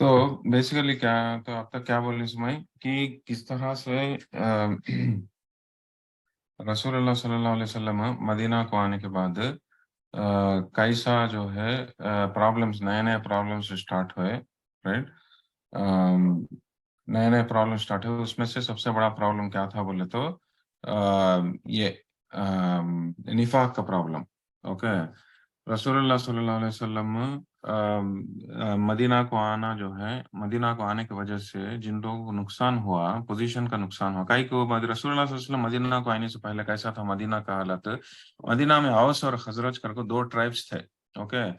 तो बेसिकली क्या तो आप तक क्या बोलने समय कि किस तरह से रसूलुल्लाह सल्लल्लाहु अलैहि वसल्लम मदीना को आने के बाद कैसा जो है प्रॉब्लम्स नए नए प्रॉब्लम्स स्टार्ट हुए, राइट। नए नए प्रॉब्लम स्टार्ट हुए, उसमें से सबसे बड़ा प्रॉब्लम क्या था बोले तो ये निफाक का प्रॉब्लम। ओके। रसूलुल्लाह सल्लल्लाहु अलैहि वसल्लम मदीना को आना जो है, मदीना को आने की वजह से जिन लोगों को नुकसान हुआ, पोजीशन का नुकसान हुआ। कई को रसूलुल्लाह सल्लल्लाहु अलैहि वसल्लम मदीना को आने से पहले कैसा था मदीना का हालत। मदीना में औस और खजरज करके दो ट्राइब्स थे। ओके।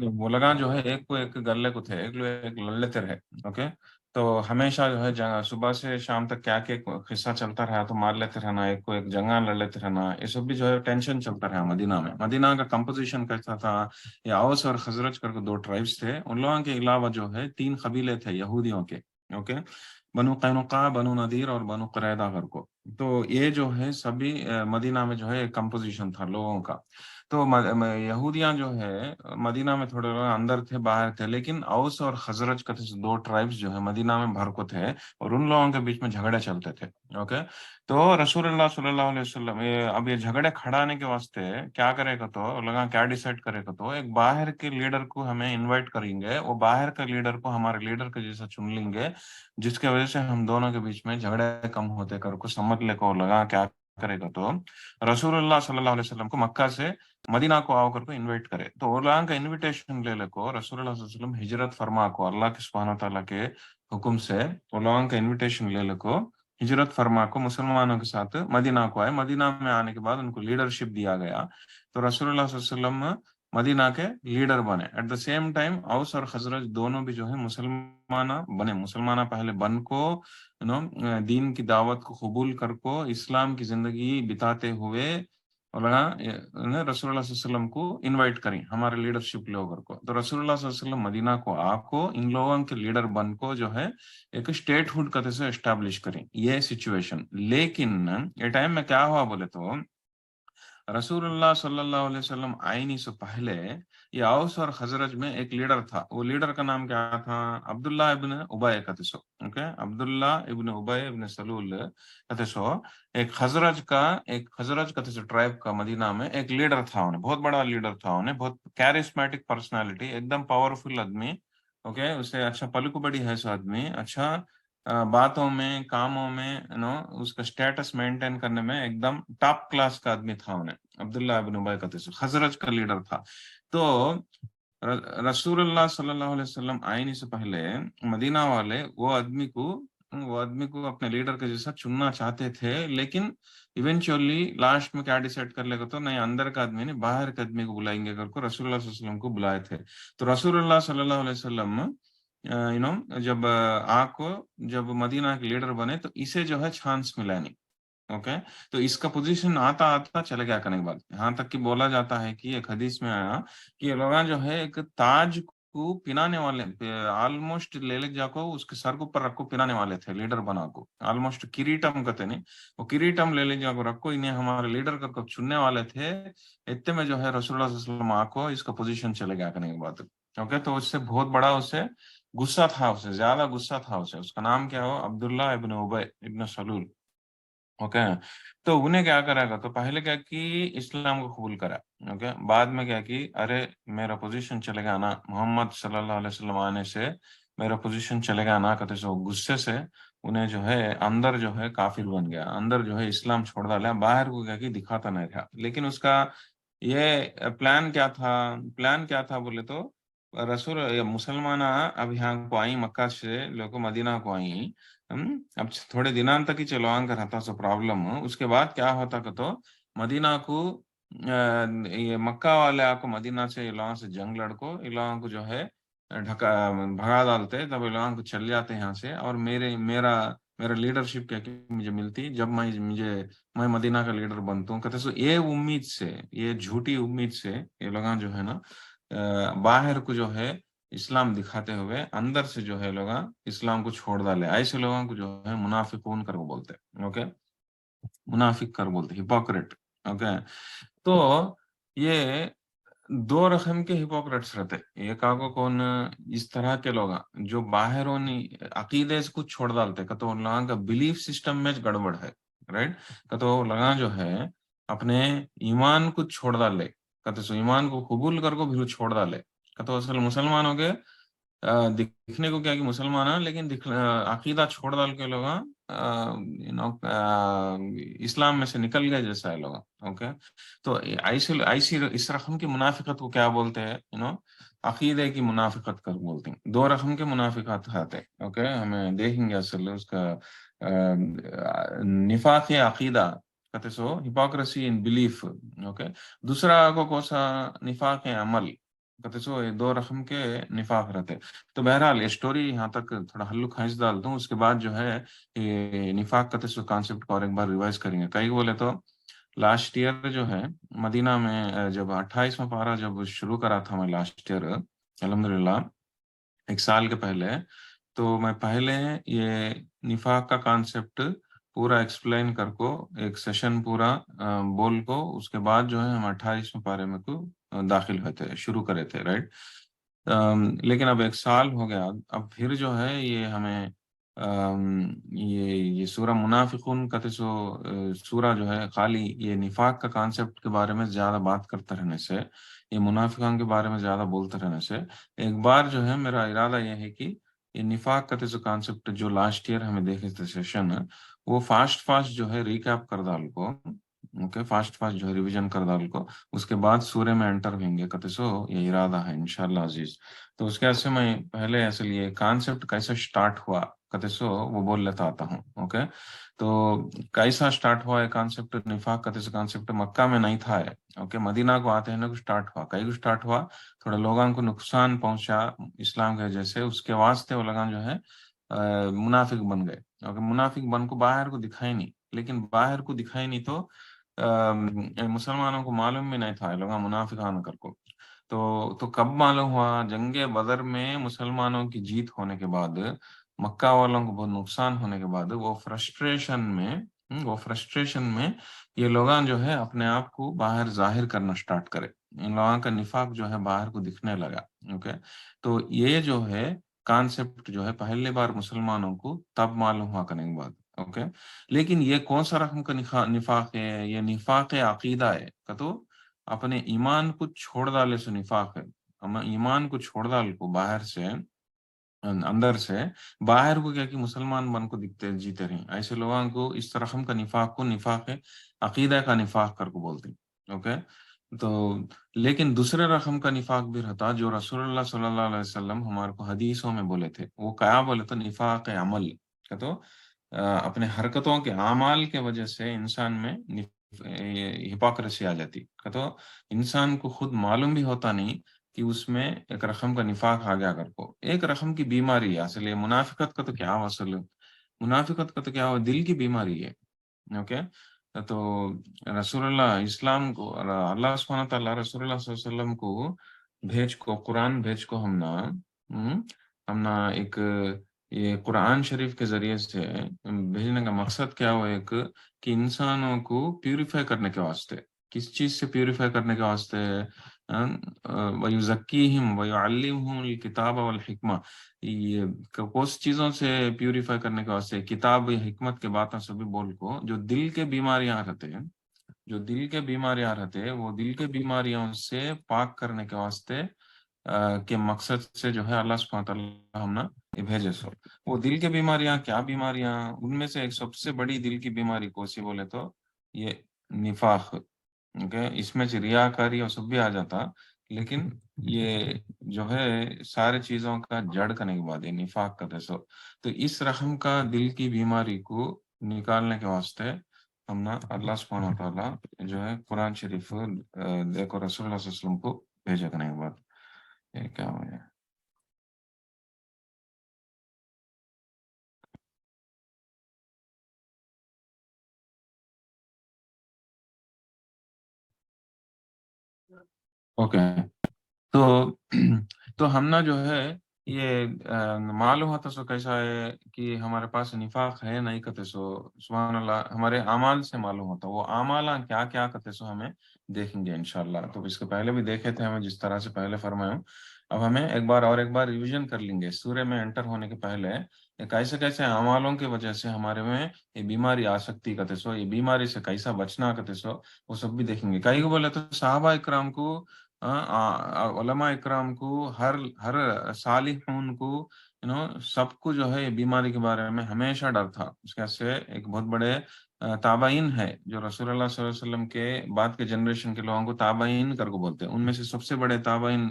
वो लगा जो है एक को एक गल्ले को थे, एक लल्ले थे रहे। ओके। तो हमेशा जो है सुबह से शाम तक क्या के किस्सा चलता रहा, तो मार लेते रहना, एक को एक जंगा लड़ लेते रहना, ये सब भी जो है टेंशन चलता रहा मदीना में। मदीना का कंपोजिशन कैसा था, ये औस और खजरज करके दो ट्राइब्स थे, उन लोगों के अलावा जो है तीन कबीले थे यहूदियों के। ओके। बनु कैनुका, बनु नदीर और बनु कुरैदा करको। तो ये जो है सभी मदीना में जो है कंपोजिशन था लोगों का। तो यहूदियां जो है मदीना में थोड़े लोग अंदर थे बाहर थे, लेकिन औस और खजरज का दो ट्राइब्स जो है मदीना में भर को थे, और उन लोगों के बीच में झगड़े चलते थे। ओके। तो रसूलुल्लाह सल्लल्लाहु अलैहि वसल्लम अब ये झगड़े खड़ाने के वास्ते क्या करेगा, तो लगा क्या डिसाइड करेगा, तो एक बाहर के लीडर को हमें इनवाइट करेंगे, वो बाहर का लीडर को हमारे लीडर के जैसा चुन लेंगे, जिसके वजह से हम दोनों के बीच में झगड़े कम होते कर को समझ ले को लगा क्या करेगा, तो रसूलुल्लाह सल्लल्लाहु अलैहि वसल्लम को मक्का से मदीना को आओ करके इनवाइट करे। तो उलंग का इनविटेशन ले लेको रसूलुल्लाह सल्लल्लाहु अलैहि वसल्लम हिजरत फरमा को, अल्लाह के सुब्हान तआला के हुक्म से उलंग का इनविटेशन ले लेको हिजरत फरमा को मुसलमानों के साथ मदीना को आए। मदीना में आने के बाद उनको लीडरशिप दिया गया, तो रसूलुल्लाह सल्लल्लाहु अलैहि वसल्लम मदीना के लीडर बने। एट द सेम टाइम औस और खजरज दोनों भी जो है मुसलमाना बने। मुसलमाना पहले बन को दीन की दावत को कबूल कर को इस्लाम की जिंदगी बिताते हुए, और रसूलुल्लाह सल्लल्लाहु अलैहि वसल्लम को इनवाइट करें हमारे लीडरशिप लोगों को। तो रसूलुल्लाह सल्लल्लाहु अलैहि वसल्लम मदीना को आको इन लोगों के लीडर बन को जो है एक स्टेट हुड कते से एस्टेब्लिश करें, ये सिचुएशन। लेकिन ये टाइम में क्या हुआ बोले तो रसूलुल्लाह सल्लल्लाहु अलैहि वसल्लम आईनी से पहले ये औस और खजरज में एक लीडर था। वो लीडर का नाम क्या था, अब्दुल्ला इब्न उबय कतिसो। ओके, अब्दुल्ला इब्न उबय इब्न सलूल कतिसो एक खजरज कतिसो ट्राइब का मदीना में एक लीडर था। उन्हें बहुत बड़ा लीडर था, उन्हें बहुत कैरिस्मेटिक पर्सनालिटी, एकदम पावरफुल आदमी। ओके, उसे अच्छा पलक बड़ी है सो आदमी, अच्छा बातों में कामों में उसका स्टेटस मेंटेन करने में एकदम टॉप क्लास का आदमी था। उन्हें अब्दुल्ला इब्न उबय कहते थे, खजरज का लीडर था। तो रसूलुल्लाह सल्लल्लाहु अलैहि वसल्लम आने से पहले मदीना वाले वो आदमी को अपने लीडर के जैसा चुनना चाहते थे, लेकिन इवेंचुअली लास्ट में क्या डिसाइड कर लेगा, तो नहीं अंदर का आदमी नहीं बाहर के आदमी को बुलाएंगे करके रसूलुल्लाह सल्लल्लाहु अलैहि वसल्लम को बुलाए थे। तो रसूलुल्लाह सल्लल्लाहु अलैहि वसल्लम जब मदीना के लीडर बने, तो इसे जो है चांस मिला नहीं। ओके। तो इसका पोजीशन आता आता चले गया करने के बाद यहाँ तक कि बोला जाता है कि एक हदीस में आया कि ये लोग जो है एक ताज को पिनाने वाले, ऑलमोस्ट ले ले जाको उसके सर के ऊपर रखो पिनाने वाले थे लीडर बना को, ऑलमोस्ट किरीटम कहते नहीं, वो किरीटम ले ले जाको रखो, इन्हें हमारे लीडर करके चुनने वाले थे। इतने में जो है रसूलुल्लाह सल्लल्लाहु अलैहि वसल्लम आको इसका पोजीशन चले गया करने के बाद। ओके। तो उससे बहुत बड़ा उसे गुस्सा था, उसे ज्यादा गुस्सा था उसे। उसका नाम क्या हो, अब्दुल्ला इब्न उबय इब्न सलूल। ओके। तो उन्हें क्या करेगा, तो पहले क्या कि इस्लाम को कबूल करा। ओके। बाद में क्या कि अरे मेरा पोजीशन चलेगा ना, मोहम्मद सल्लल्लाहु अलैहि वसल्लम आने से मेरा पोजीशन चलेगा ना कहते, सो गुस्से से उन्हें जो है अंदर जो है काफिर बन गया, अंदर जो है इस्लाम छोड़ डाला, बाहर को क्या कि दिखाता नहीं था। लेकिन उसका ये प्लान क्या था बोले तो रसूल या मुसलमान अब यहाँ को आई, मक्का से लोग मदीना को आई। अब थोड़े दिनां तक ही चलवांग रहता सो प्रॉब्लम। उसके बाद क्या होता कि तो मदीना को ये मक्का वाले आको मदीना से इन लोगों से जंग लड़को, इन लोगों को जो है ढका भगा डालते, तब इन लोगों को चल जाते यहाँ से। और मेरा मेरा लीडरशिप क्या कि मुझे मिलती जब मैं मदीना का लीडर बनता हूँ कहते। सो ये उम्मीद से, ये झूठी उम्मीद से ये लोग जो है ना बाहर को जो है इस्लाम दिखाते हुए अंदर से जो है लोग इस्लाम को छोड़ डाले। ऐसे लोगों को जो है मुनाफिकून कर बोलते हैं। ओके, मुनाफिक कर बोलते, हिपोक्रेट। ओके। तो ये دو رقم کے ہپوکریٹس رہتے. ایک آگو کون اس طرح کے لوگ جو باہرونی عقیدے سے کچھ چھوڑ ڈالتے کہ تو ان لوگوں کا بلیف سسٹم میں گڑبڑ ہے رائٹ. کہ تو لگا جو ہے اپنے ایمان کو چھوڑ ڈالے کہ تو ایمان کو قبول کر کو بھی چھوڑ ڈالے کہ تو اصل مسلمان ہو گئے دکھنے کو کیا کہ مسلمان ہیں لیکن عقیدہ چھوڑ ڈال کے لوگ اسلام میں سے نکل گئے جیسا ہے لوگ. اوکے تو ایسی اس رقم کی منافقت کو کیا بولتے ہیں عقیدے کی منافقت کر بولتے ہیں. دو رقم کے منافقات آتے. اوکے ہمیں دیکھیں گے اصل اس کا نفاق عقیدہ کہتے سو ہپوکریسی ان بلیف. اوکے دوسرا کو کوسا نفاق عمل کہتے سو یہ دو رقم کے نفاق رہتے. تو بہرحال یہ سٹوری یہاں تک تھوڑا ہلو کھینچ ڈال دوں. اس کے بعد جو ہے یہ نفاق کہتے سو کانسیپٹ کو اور ایک بار ریوائز کریں گے. کئی بولے تو لاسٹ ایئر جو ہے مدینہ میں جب 28واں پارہ جب شروع کرا تھا میں لاسٹ ایئر الحمدللہ ایک سال کے پہلے تو میں پہلے یہ نفاق کا کانسیپٹ پورا ایکسپلین کر کو ایک سیشن پورا بول کو اس کے بعد جو ہے ہم 28واں پارے میں کو داخل ہوئے تھے شروع کرے تھے رائٹ. لیکن اب ایک سال ہو گیا اب پھر جو ہے یہ ہمیں یہ سورہ منافقون کا سورہ جو ہے خالی یہ نفاق کا کانسیپٹ کے بارے میں زیادہ بات کرتے رہنے سے یہ منافقان کے بارے میں زیادہ بولتے رہنے سے ایک بار جو ہے میرا ارادہ یہ ہے کہ یہ نفاق کا کانسیپٹ جو لاسٹ ایئر ہمیں دیکھے تھے سیشن وہ فاسٹ جو ہے ریکیپ کر ڈال کو. اوکے فاسٹ جو ہے ریویژن کر ڈال کو اس کے بعد سورہ میں انٹر ہوئیں گے کہتے سو یہ ارادہ ہے انشاءاللہ عزیز. تو اس کے وجہ سے میں پہلے اصل یہ کانسیپٹ کیسے سٹارٹ ہوا کہتے سو وہ بول لیتا آتا ہوں. اوکے تو کیسا سٹارٹ ہوا ہے کانسیپٹ نفاق کہتے سو کانسیپٹ مکہ میں نہیں تھا ہے. اوکے مدینہ کو آتے ہیں نا کو سٹارٹ ہوا کئی کو سٹارٹ ہوا تھوڑا لوگوں کو نقصان پہنچا اسلام کے وجہ سے اس کے واسطے وہ لگان جو ہے منافق بن گئے. اوکے منافق بن کو باہر کو دکھائی نہیں لیکن باہر کو دکھائی نہیں تو مسلمانوں کو معلوم بھی نہیں تھا لوگ منافقان کر کو. تو کب معلوم ہوا جنگ بدر میں مسلمانوں کی جیت ہونے کے بعد مکہ والوں کو بہت نقصان ہونے کے بعد وہ فرسٹریشن میں یہ لوگاں جو ہے اپنے آپ کو باہر ظاہر کرنا سٹارٹ کرے. ان لوگوں کا نفاق جو ہے باہر کو دکھنے لگا. اوکے تو یہ جو ہے کانسیپٹ جو ہے پہلی بار مسلمانوں کو تب معلوم ہوا کرنے کے بعد. اوکے لیکن یہ کون سا رقم کا نفاق ہے یہ نفاق عقیدہ ہے کہ تو اپنے ایمان کو چھوڑ ڈالے سے نفاق ہے. ایمان کو چھوڑ ڈال کو باہر سے اندر سے باہر کو کیا کہ مسلمان بن کو دکھتے جیتے رہیں ایسے لوگوں کو اس رقم کا نفاق کو نفاق عقیدہ کا نفاق کر کو بولتے. اوکے تو لیکن دوسرے رقم کا نفاق بھی رہتا جو رسول اللہ صلی اللہ علیہ وسلم ہمارے کو حدیثوں میں بولے تھے. وہ کیا بولے تو نفاق عمل کہ تو اپنے حرکتوں کے اعمال کے وجہ سے انسان میں ہپوکریسی آ جاتی کہ تو انسان کو خود معلوم بھی ہوتا نہیں کہ اس میں ایک رقم کا نفاق آ گیا کر کو ایک رقم کی بیماری ہے. اصل منافقت کا تو کیا ہو اصل منافقت کا تو کیا ہو دل کی بیماری ہے. اوکے تو رسول اللہ اسلام کو اللہ سبحانہ تعالیٰ رسول اللہ صلی اللہ علیہ وسلم کو بھیج کو قرآن بھیج کو ہم نا ایک یہ قرآن شریف کے ذریعے سے بھیجنے کا مقصد کیا ہوا ایک کہ انسانوں کو پیوریفائی کرنے کے واسطے کس چیز سے پیوریفائی کرنے کے واسطے وَيُزَكِّيهِمْ وَيُعَلِّمُهُمُ الْكِتَابَ وَالْحِكْمَةَ یہ کس چیزوں سے پیوریفائی کرنے کے واسطے کتاب حکمت کے باتوں سے بھی بول کو جو دل کے بیماریاں رہتے ہیں جو دل کے بیماریاں رہتے ہیں وہ دل کے بیماریوں سے پاک کرنے کے واسطے کے مقصد سے جو ہے اللہ سبحانہ تعالیٰ ہم نے بھیجے سو. وہ دل کے بیماریاں کیا بیماریاں ان میں سے ایک سب سے بڑی دل کی بیماری کو سی بولے تو یہ نفاق. اس میں ریاکاری اور سب بھی آ جاتا لیکن یہ جو ہے سارے چیزوں کا جڑ کرنے کے بعد یہ نفاق کا سو. تو اس رقم کا دل کی بیماری کو نکالنے کے واسطے ہم نا اللہ سبحانہ تعالیٰ جو ہے قرآن شریف دیکھو رسول اللہ صلی اللہ علیہ وسلم کو بھیجا کرنے کے بعد یہ کیا ہو ہے. اوکے تو تو ہم نا جو ہے یہ معلوم ہوتا سو کیسا ہے کہ ہمارے پاس نفاق ہے نہیں کہتے سو سبحان اللہ ہمارے اعمال سے معلوم ہوتا وہ اعمال کیا کیا کہتے سو ہمیں دیکھیں گے انشاءاللہ. تو اس کے پہلے بھی دیکھے تھے ہمیں جس طرح سے پہلے فرمایا ہوں. اب ہمیں ایک بار ریویژن کر لیں گے سورہ میں انٹر ہونے کے پہلے کیسے کیسے اعمالوں کی وجہ سے ہمارے میں یہ بیماری آ سکتی کہتے سو، یہ بیماری سے کیسا بچنا کہتے سو، وہ سب بھی دیکھیں گے. کئی کو بولے تو صحابہ اکرام کو، علماء اکرام کو، ہر ہر صالحون کو، سب کو جو ہے یہ بیماری کے بارے میں ہمیشہ ڈر تھا. اس کے سے ایک بہت بڑے تابعین ہے جو رسول اللہ صلی اللہ علیہ وسلم کے بعد کے جنریشن کے لوگوں کو تابعین کر کو بولتے ہیں. ان میں سے سب سے بڑے تابعین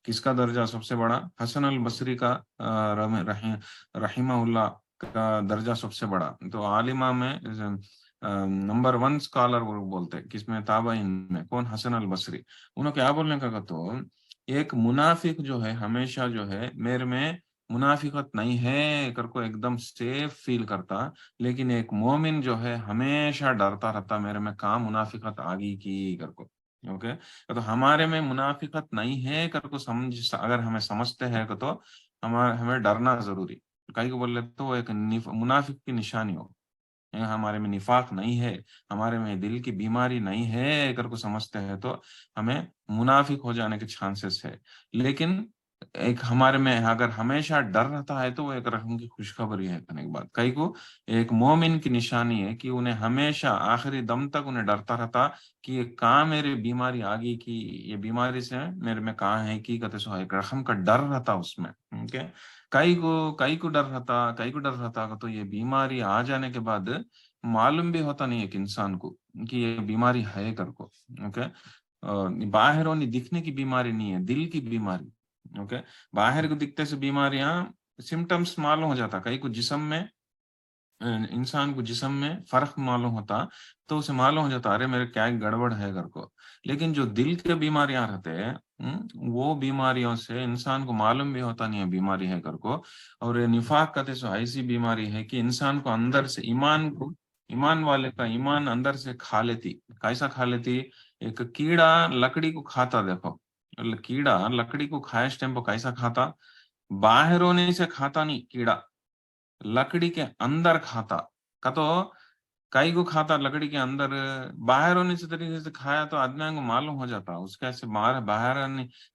کس کا درجہ سب سے بڑا؟ حسن البصری کا رحمہ اللہ کا درجہ سب سے بڑا. تو عالمہ میں نمبر 1 اسکالر وہ بولتے ہیں کس میں؟ تابعین میں. کون؟ حسن البصری. انہوں کیا بولنے کا تو ایک منافق جو ہے ہمیشہ جو ہے میرے میں منافقت نہیں ہے کر کو ایک دم سیف فیل کرتا، لیکن ایک مومن جو ہے ہمیشہ ڈرتا رہتا میرے میں کہاں منافقت آگی کی کر کو. اوکے، تو ہمارے میں منافقت نہیں ہے کر کو سمجھ، اگر ہمیں سمجھتے ہیں تو ہمیں ڈرنا ضروری. کہیں کو بولے تو وہ ایک منافق کی نشانی ہو. ہمارے میں نفاق نہیں ہے، ہمارے میں دل کی بیماری نہیں ہے اگر کو سمجھتے ہیں تو ہمیں منافق ہو جانے کے چانسز ہے. لیکن ایک ہمارے میں اگر ہمیشہ ڈر رہتا ہے تو وہ ایک رقم کی خوشخبری ہے. کرنے کے بعد کئی کو ایک مومن کی نشانی ہے کہ انہیں ہمیشہ آخری دم تک انہیں ڈرتا رہتا کہ یہ کہاں میری بیماری آگے کی، یہ بیماری سے میرے میں کہاں ہے کی کہتے سو، ایک رقم کا ڈر رہتا اس میں. کئی کو ڈر رہتا تو یہ بیماری آ جانے کے بعد معلوم بھی ہوتا نہیں ایک انسان کو کہ یہ بیماری ہے کر کو. اوکے، باہر ہونی دکھنے کی بیماری نہیں ہے، دل کی بیماری. اوکے، باہر کو دکھتے سے بیماریاں سمٹمس معلوم ہو جاتا. کئی کو جسم میں، انسان کو جسم میں فرق معلوم ہوتا تو اسے معلوم ہو جاتا ارے میرے کیا گڑبڑ ہے گھر کو. لیکن جو دل کے بیماریاں رہتے ہیں وہ بیماریوں سے انسان کو معلوم بھی ہوتا نہیں ہے بیماری ہے گھر کو. اور یہ نفاق کہتے سو ایسی بیماری ہے کہ انسان کو اندر سے ایمان والے کا ایمان اندر سے کھا لیتی. کیسا کھا لیتی؟ ایک کیڑا لکڑی کو کھاتا. دیکھو کیڑا لکڑی کو کھائے اس ٹائم کو کیسا کھاتا؟ باہر ہونے سے کھاتا نہیں، کیڑا لکڑی کے اندر کھاتا. کا تو کئی کو کھاتا لکڑی کے اندر، باہر ہونے سے طریقے سے کھایا تو آدمی کو معلوم ہو جاتا اس کا ایسے باہر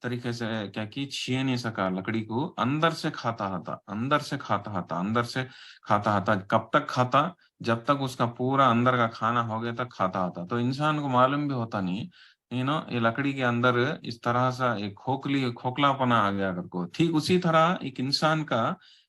طریقے سے کیا کی چھیے نہیں سکا، لکڑی کو اندر سے کھاتا تھا، اندر سے کھاتا تھا، اندر سے کھاتا تھا. کب تک کھاتا؟ جب تک اس کا پورا اندر کا کھانا ہو گیا تک کھاتا تھا. تو انسان کو معلوم بھی ہوتا نہیں یہ لکڑی کے اندر اس طرح سے ایک کھوکھلا پنا آ گیا اگر کو. ٹھیک اسی طرح ایک انسان کا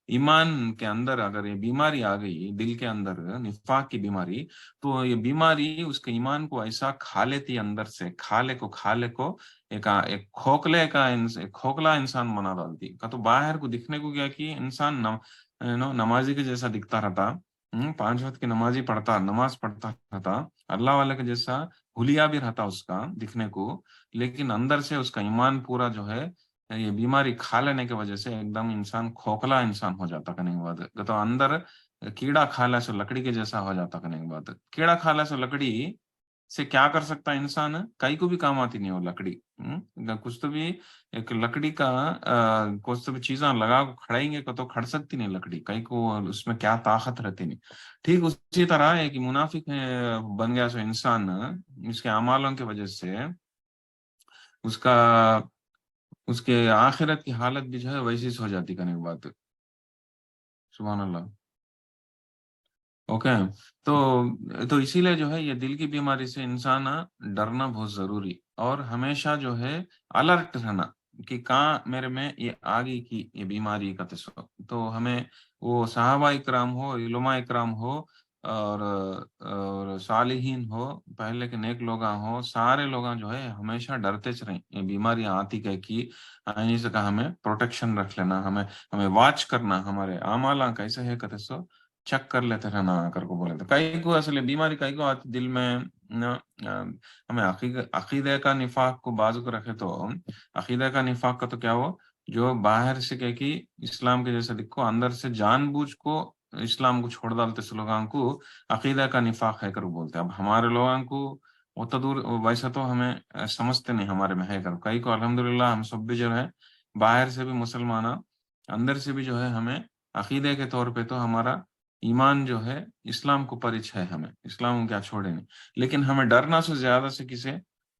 ایمان کے اندر اگر یہ بیماری آ گئی دل کے اندر، نفاق کی بیماری، تو یہ بیماری اس کے ایمان کو ایسا کھا لیتی اندر سے، کھالے کو ایک کھوکھلا انسان بنا ڈالتی. کا تو باہر کو دکھنے کو کیا کہ انسان نمازی کے جیسا دکھتا رہتا، 5 وقت کی نماز پڑھتا رہتا، اللہ والے کے جیسا حلیہ بھی رہتا اس کا دکھنے کو، لیکن اندر سے اس کا ایمان پورا جو ہے یہ بیماری کھا لینے کی وجہ سے ایک دم انسان کھوکھلا انسان ہو جاتا. کرنے کے بعد تو اندر کیڑا کھالا سے لکڑی کے جیسا ہو جاتا. کرنے کے بعد کیڑا کھالا سے لکڑی سے کیا کر سکتا انسان؟ کئی کو بھی کام آتی نہیں وہ لکڑی. کچھ تو بھی ایک لکڑی کا کچھ تو بھی چیزاں لگا کو کھڑائیں گے تو کھڑ سکتی نہیں لکڑی، کئی کو اس میں کیا طاقت رہتی نہیں. ٹھیک اسی طرح ایک منافق بن گیا سو انسان اس کے اعمالوں کی وجہ سے اس کا اس کے آخرت کی حالت بھی جو ہے ویسی ہو جاتی. کرنے کی بات سبحان اللہ. اوکے، تو اسی لیے جو ہے یہ دل کی بیماری سے انسان ڈرنا بہت ضروری، اور ہمیشہ جو ہے الرٹ رہنا کہ کہاں میرے میں یہ آگے کی یہ بیماری کا تصور. تو ہمیں وہ صحابہ اکرام ہو، علماء اکرام ہو، اور صالحین ہو، پہلے کے نیک لوگ ہو، سارے لوگ جو ہے ہمیشہ ڈرتے رہیں یہ بیماریاں آتی کہ انہیں سے کہا ہمیں پروٹیکشن رکھ لینا، ہمیں واچ کرنا، ہمارے اعمال کیسے ہے کہتے سو چیک کر لیتے رہنا کر کو بولے. تو کئی کو اصل بیماری کئی کو آتی دل میں ہمیں عقیدے کا نفاق کو بازو کو رکھے تو عقیدہ کا نفاق کا تو کیا ہو جو باہر سے کہ اسلام کے جیسے دکھو اندر سے جان بوجھ کو اسلام کو چھوڑ ڈالتے سے لوگوں کو عقیدہ کا نفاق ہے کر بولتے. اب ہمارے لوگوں کو وہ تو دور ویسا تو ہمیں سمجھتے نہیں ہمارے میں ہے کر. کئی کو الحمدللہ ہم سب بھی جو ہے باہر سے بھی مسلمان اندر سے بھی جو ہے ہمیں عقیدے کے طور پہ تو ہمارا ایمان جو ہے اسلام کو پرچ ہے، ہمیں اسلام کیا چھوڑے نہیں. لیکن ہمیں ڈرنا سے زیادہ سے کسے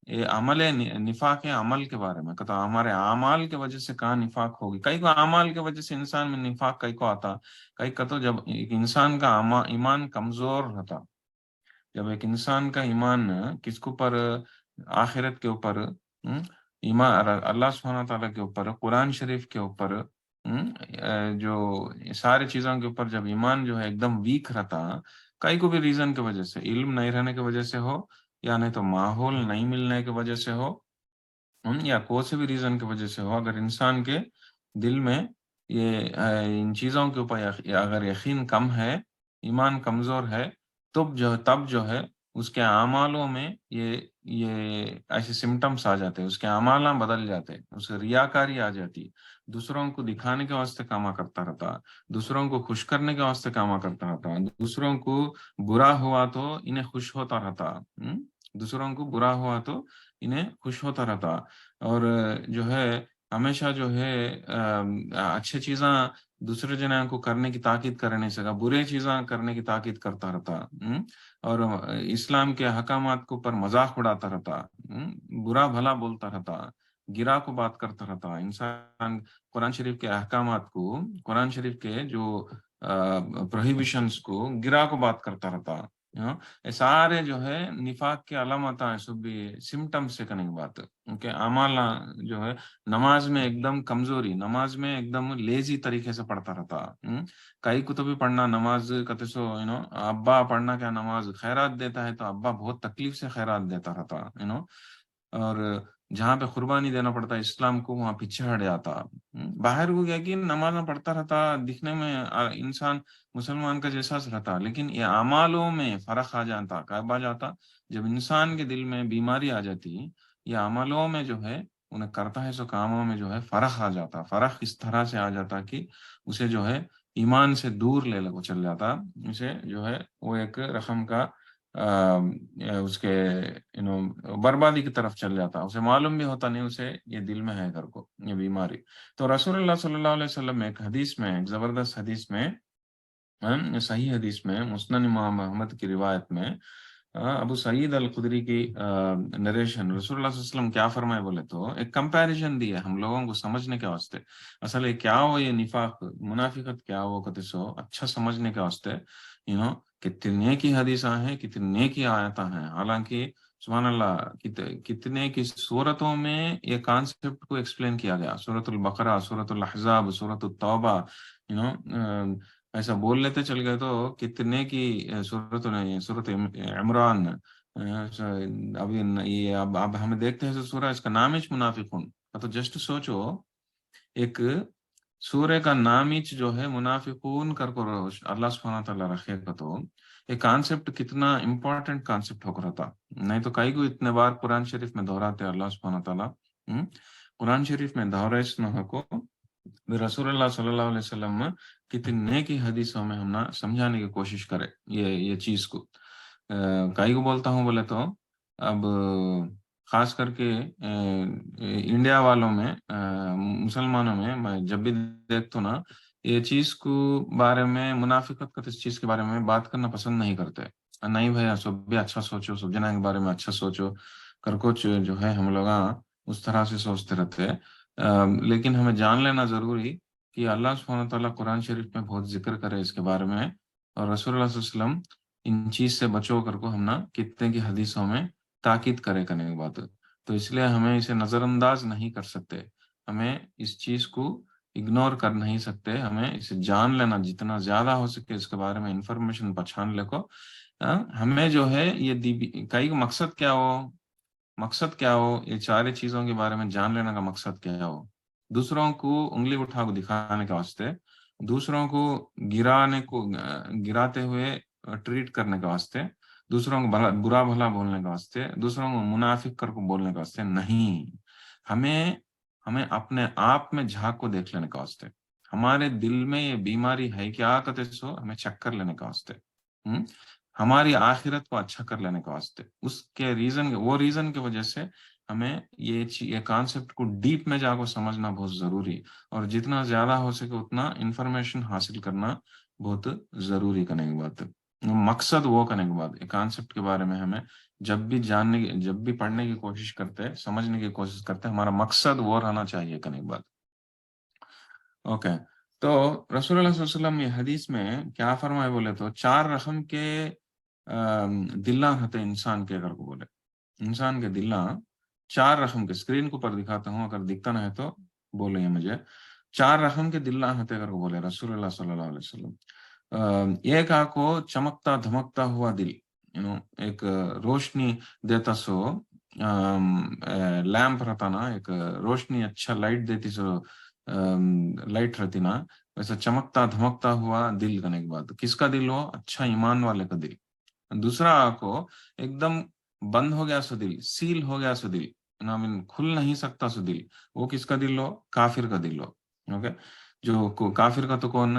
ये अमल निफाक है अमल के बारे में कहता हमारे अमाल के वजह से कहाँ निफाक होगी कई को अमाल के वजह से इंसान में निफाक कई को आता कई का तो जब एक इंसान का ईमान कमजोर रहता जब एक इंसान का ईमान किसके ऊपर आखिरत के ऊपर ईमान अल्लाह सुब्हानहू तआला के ऊपर कुरान शरीफ के ऊपर जो ये सारी चीजों के ऊपर जब ईमान जो है एकदम वीक रहता कई को भी रीजन की वजह से इल्म नहीं रहने की वजह से हो या नहीं तो माहौल नहीं मिलने की वजह से हो या कोई से भी रीजन की वजह से हो अगर इंसान के दिल में ये इन चीजों के ऊपर अगर यकीन कम है ईमान कमजोर है तब जो है उसके अमालों में ये ऐसे सिम्टम्स आ जाते हैं उसके अमाला बदल जाते हैं उसे रियाकारी आ जाती दूसरों को दिखाने के वास्ते कामा करता रहता दूसरों को खुश करने के वास्ते कामा करता रहता दूसरों को बुरा हुआ तो इन्हें खुश होता रहता दूसरों को बुरा हुआ तो इन्हें खुश होता रहता और जो है हमेशा जो है अच्छी चीज़ें दूसरे जना को करने की ताकीद कर नहीं सका बुरे चीज़ें करने की ताकीद करता रहता और इस्लाम के हकामात के ऊपर मजाक उड़ाता रहता बुरा भला बोलता रहता गिरा को बात करता रहता इंसान कुरान शरीफ के अहकामात को कुरान शरीफ के जो प्रोहिबिशंस को गिरा को बात करता रहता ये सारे जो है निफाक के अलामत हैं सब भी सिम्टम्स से करने की बात उनके अमाला जो है नमाज में एकदम कमजोरी नमाज में एकदम लेजी तरीके से पढ़ता रहता कई को तो भी पढ़ना नमाज कहते सो अब्बा पढ़ना क्या नमाज खैरात देता है तो अब्बा बहुत तकलीफ से खैरात देता रहता और जहाँ पे कुर्बानी देना पड़ता इस्लाम को वहां पीछे हट जाता बाहर को गया कि नमाज में पढ़ता रहता दिखने में इंसान मुसलमान का जैसा रहता लेकिन ये अमालों में फर्क आ जाता कब आ जाता जब इंसान के दिल में बीमारी आ जाती ये अमलों में जो है उन्हें करता है सो कामों में जो है फर्क आ जाता फर्क इस तरह से आ जाता कि उसे जो है ईमान से दूर ले लगो चल जाता उसे जो है वो एक रकम का उसके बर्बादी की तरफ चल जाता उसे मालूम भी होता नहीं उसे ये दिल में है घर को ये बीमारी तो रसूलुल्लाह सल्लल्लाहु अलैहि वसल्लम में एक हदीस में एक जबरदस्त हदीस में सही हदीस में मुस्नद इमाम अहमद की रिवायत में अबू सईद अल खुदरी की नरेशन रसूलुल्लाह सल्लल्लाहु अलैहि वसल्लम क्या फरमाए बोले तो एक कंपैरिजन दिया हम लोगों को समझने के वास्ते असल ये क्या हो ये निफाक मुनाफिकत क्या हो कहते सो अच्छा समझने के वास्ते कितने की हदीसा हैं कितने की आयता हैं हालांकि सुभान अल्लाह कितने की सूरतों में ये कॉन्सेप्ट को एक्सप्लेन किया गया सूरतुल बकरा सूरतुल अहज़ाब सूरतुल तौबा ऐसा बोल लेते चल गए तो कितने की सूरत इमरान अभी ये अब हमें देखते हैं सूरह इसका नाम ही मुनाफिकून तो जस्ट सोचो एक सूर्य का नाम ही जो है मुनाफिकून कर अल्लाह सुब्हानहू तआला रखेगा तो ये कॉन्सेप्ट कितना इम्पोर्टेंट कॉन्सेप्ट होकर था नहीं तो कई को इतने बार कुरान शरीफ में दोहराते अल्लाह सुब्हानहू तआला कुरान शरीफ में दोहरा इसमें को रसूलुल्लाह सल्लल्लाहु अलैहि वसल्लम कितने की हदीसों में हम ना समझाने की कोशिश करें ये चीज को कई को बोलता हूँ बोले तो अब खास करके इंडिया वालों में मुसलमानों में मैं जब भी देखता हूँ ना ये चीज को बारे में मुनाफिकत का इस चीज के बारे में बात करना पसंद नहीं करते नहीं भैया सब भी अच्छा सोचो सब जना के बारे में अच्छा सोचो कर कुछ जो है हम लोग उस तरह से सोचते रहते हैं लेकिन हमें जान लेना जरूरी कि अल्लाह सुब्हानहू व तआला कुरान शरीफ में बहुत जिक्र करे इसके बारे में और रसूलुल्लाह सल्लल्लाहु अलैहि वसल्लम इन चीज से बचो कर को हम ना कितने की हदीसों में ताकीद करे करने की बात तो इसलिए हमें इसे नजरअंदाज नहीं कर सकते हमें इस चीज को इग्नोर कर नहीं सकते हमें इसे जान लेना जितना ज्यादा हो सके इसके बारे में इंफॉर्मेशन पहचान ले को हमें जो है ये कई मकसद क्या हो ये सारी चीजों के बारे में जान लेने का मकसद क्या हो दूसरों को उंगली उठा को दिखाने के वास्ते दूसरों को गिराते हुए ट्रीट करने के वास्ते दूसरों को बुरा भला बोलने के वास्ते दूसरों को मुनाफिक कर को बोलने के वास्ते नहीं हमें हमें अपने आप में झांक को देख लेने के वास्ते हमारे दिल में ये बीमारी है क्या कहते सो हमें चक्कर लेने के वास्ते हमारी आखिरत को अच्छा कर लेने के वास्ते उसके रीजन की वजह से हमें ये कॉन्सेप्ट को डीप में जाकर समझना बहुत जरूरी और जितना ज्यादा हो सके उतना इंफॉर्मेशन हासिल करना बहुत जरूरी करने की बात है मकसद वो करने के बाद एक कॉन्सेप्ट के बारे में हमें जब भी पढ़ने की कोशिश करते हैं, समझने की कोशिश करते हैं, हमारा मकसद वो रहना चाहिए करने के बाद। ओके। तो रसूलुल्लाह सल्लल्लाहु अलैहि वसल्लम ये हदीस में क्या फरमाए बोले तो 4 रकम के दिल्ला होते इंसान के, अगर को बोले इंसान के दिल्ला 4 रकम के, स्क्रीन को पर दिखाता हूँ, अगर दिखता ना है तो बोलिए मुझे। 4 रकम के दिल्ला होते अगर को बोले रसूलुल्लाह सल्लल्लाहु अलैहि वसल्लम। एक आंखों चमकता धमकता हुआ दिल, एक रोशनी देता सो लैंप रहता ना, एक रोशनी अच्छा लाइट देती सो लाइट रहती ना, वैसा चमकता धमकता हुआ दिल करने के बाद किसका दिल हो? अच्छा ईमान वाले का दिल। दूसरा आंखों एकदम बंद हो गया सो दिल, सील हो गया सो दिल, ना मीन खुल नहीं सकता सो दिल, वो किसका दिल हो? काफिर का दिल हो। ओके। काफिर का तो कौन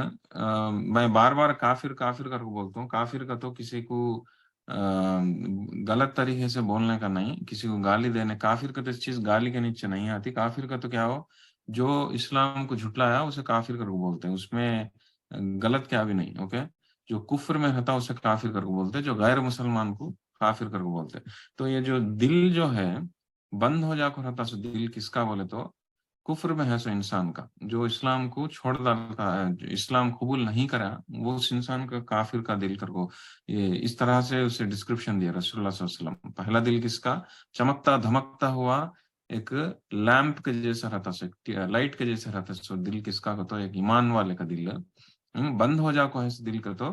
मैं बार बार काफिर काफिर करके बोलता हूँ। काफिर का तो किसी को गलत तरीके से बोलने का नहीं, किसी को गाली देने, काफिर का तो इस चीज गाली के नीचे नहीं आती। काफिर का तो क्या हो? जो इस्लाम को झुटलाया उसे काफिर करके बोलते हैं, उसमें गलत क्या भी नहीं। ओके। जो कुफ्र में रहता है उसे काफिर करके बोलते हैं, जो गैर मुसलमान को काफिर करके बोलते हैं। तो ये जो दिल जो है बंद हो जाकर रहता, सो दिल किसका बोले तो कुफ्र में है सो इंसान का, जो इस्लाम को छोड़ डालता है, जो इस्लाम कबूल नहीं करा, वो उस इंसान का काफिर का दिल कर को ये इस तरह से उसे डिस्क्रिप्शन दिया रसूलुल्लाह सल्लल्लाहु अलैहि वसल्लम। पहला दिल किसका? चमकता धमकता हुआ एक लैंप के जैसा रहता, सो लाइट के जैसा रहता, सो दिल किसका का? तो एक ईमान वाले का दिल। बंद हो जाको है इस दिल का तो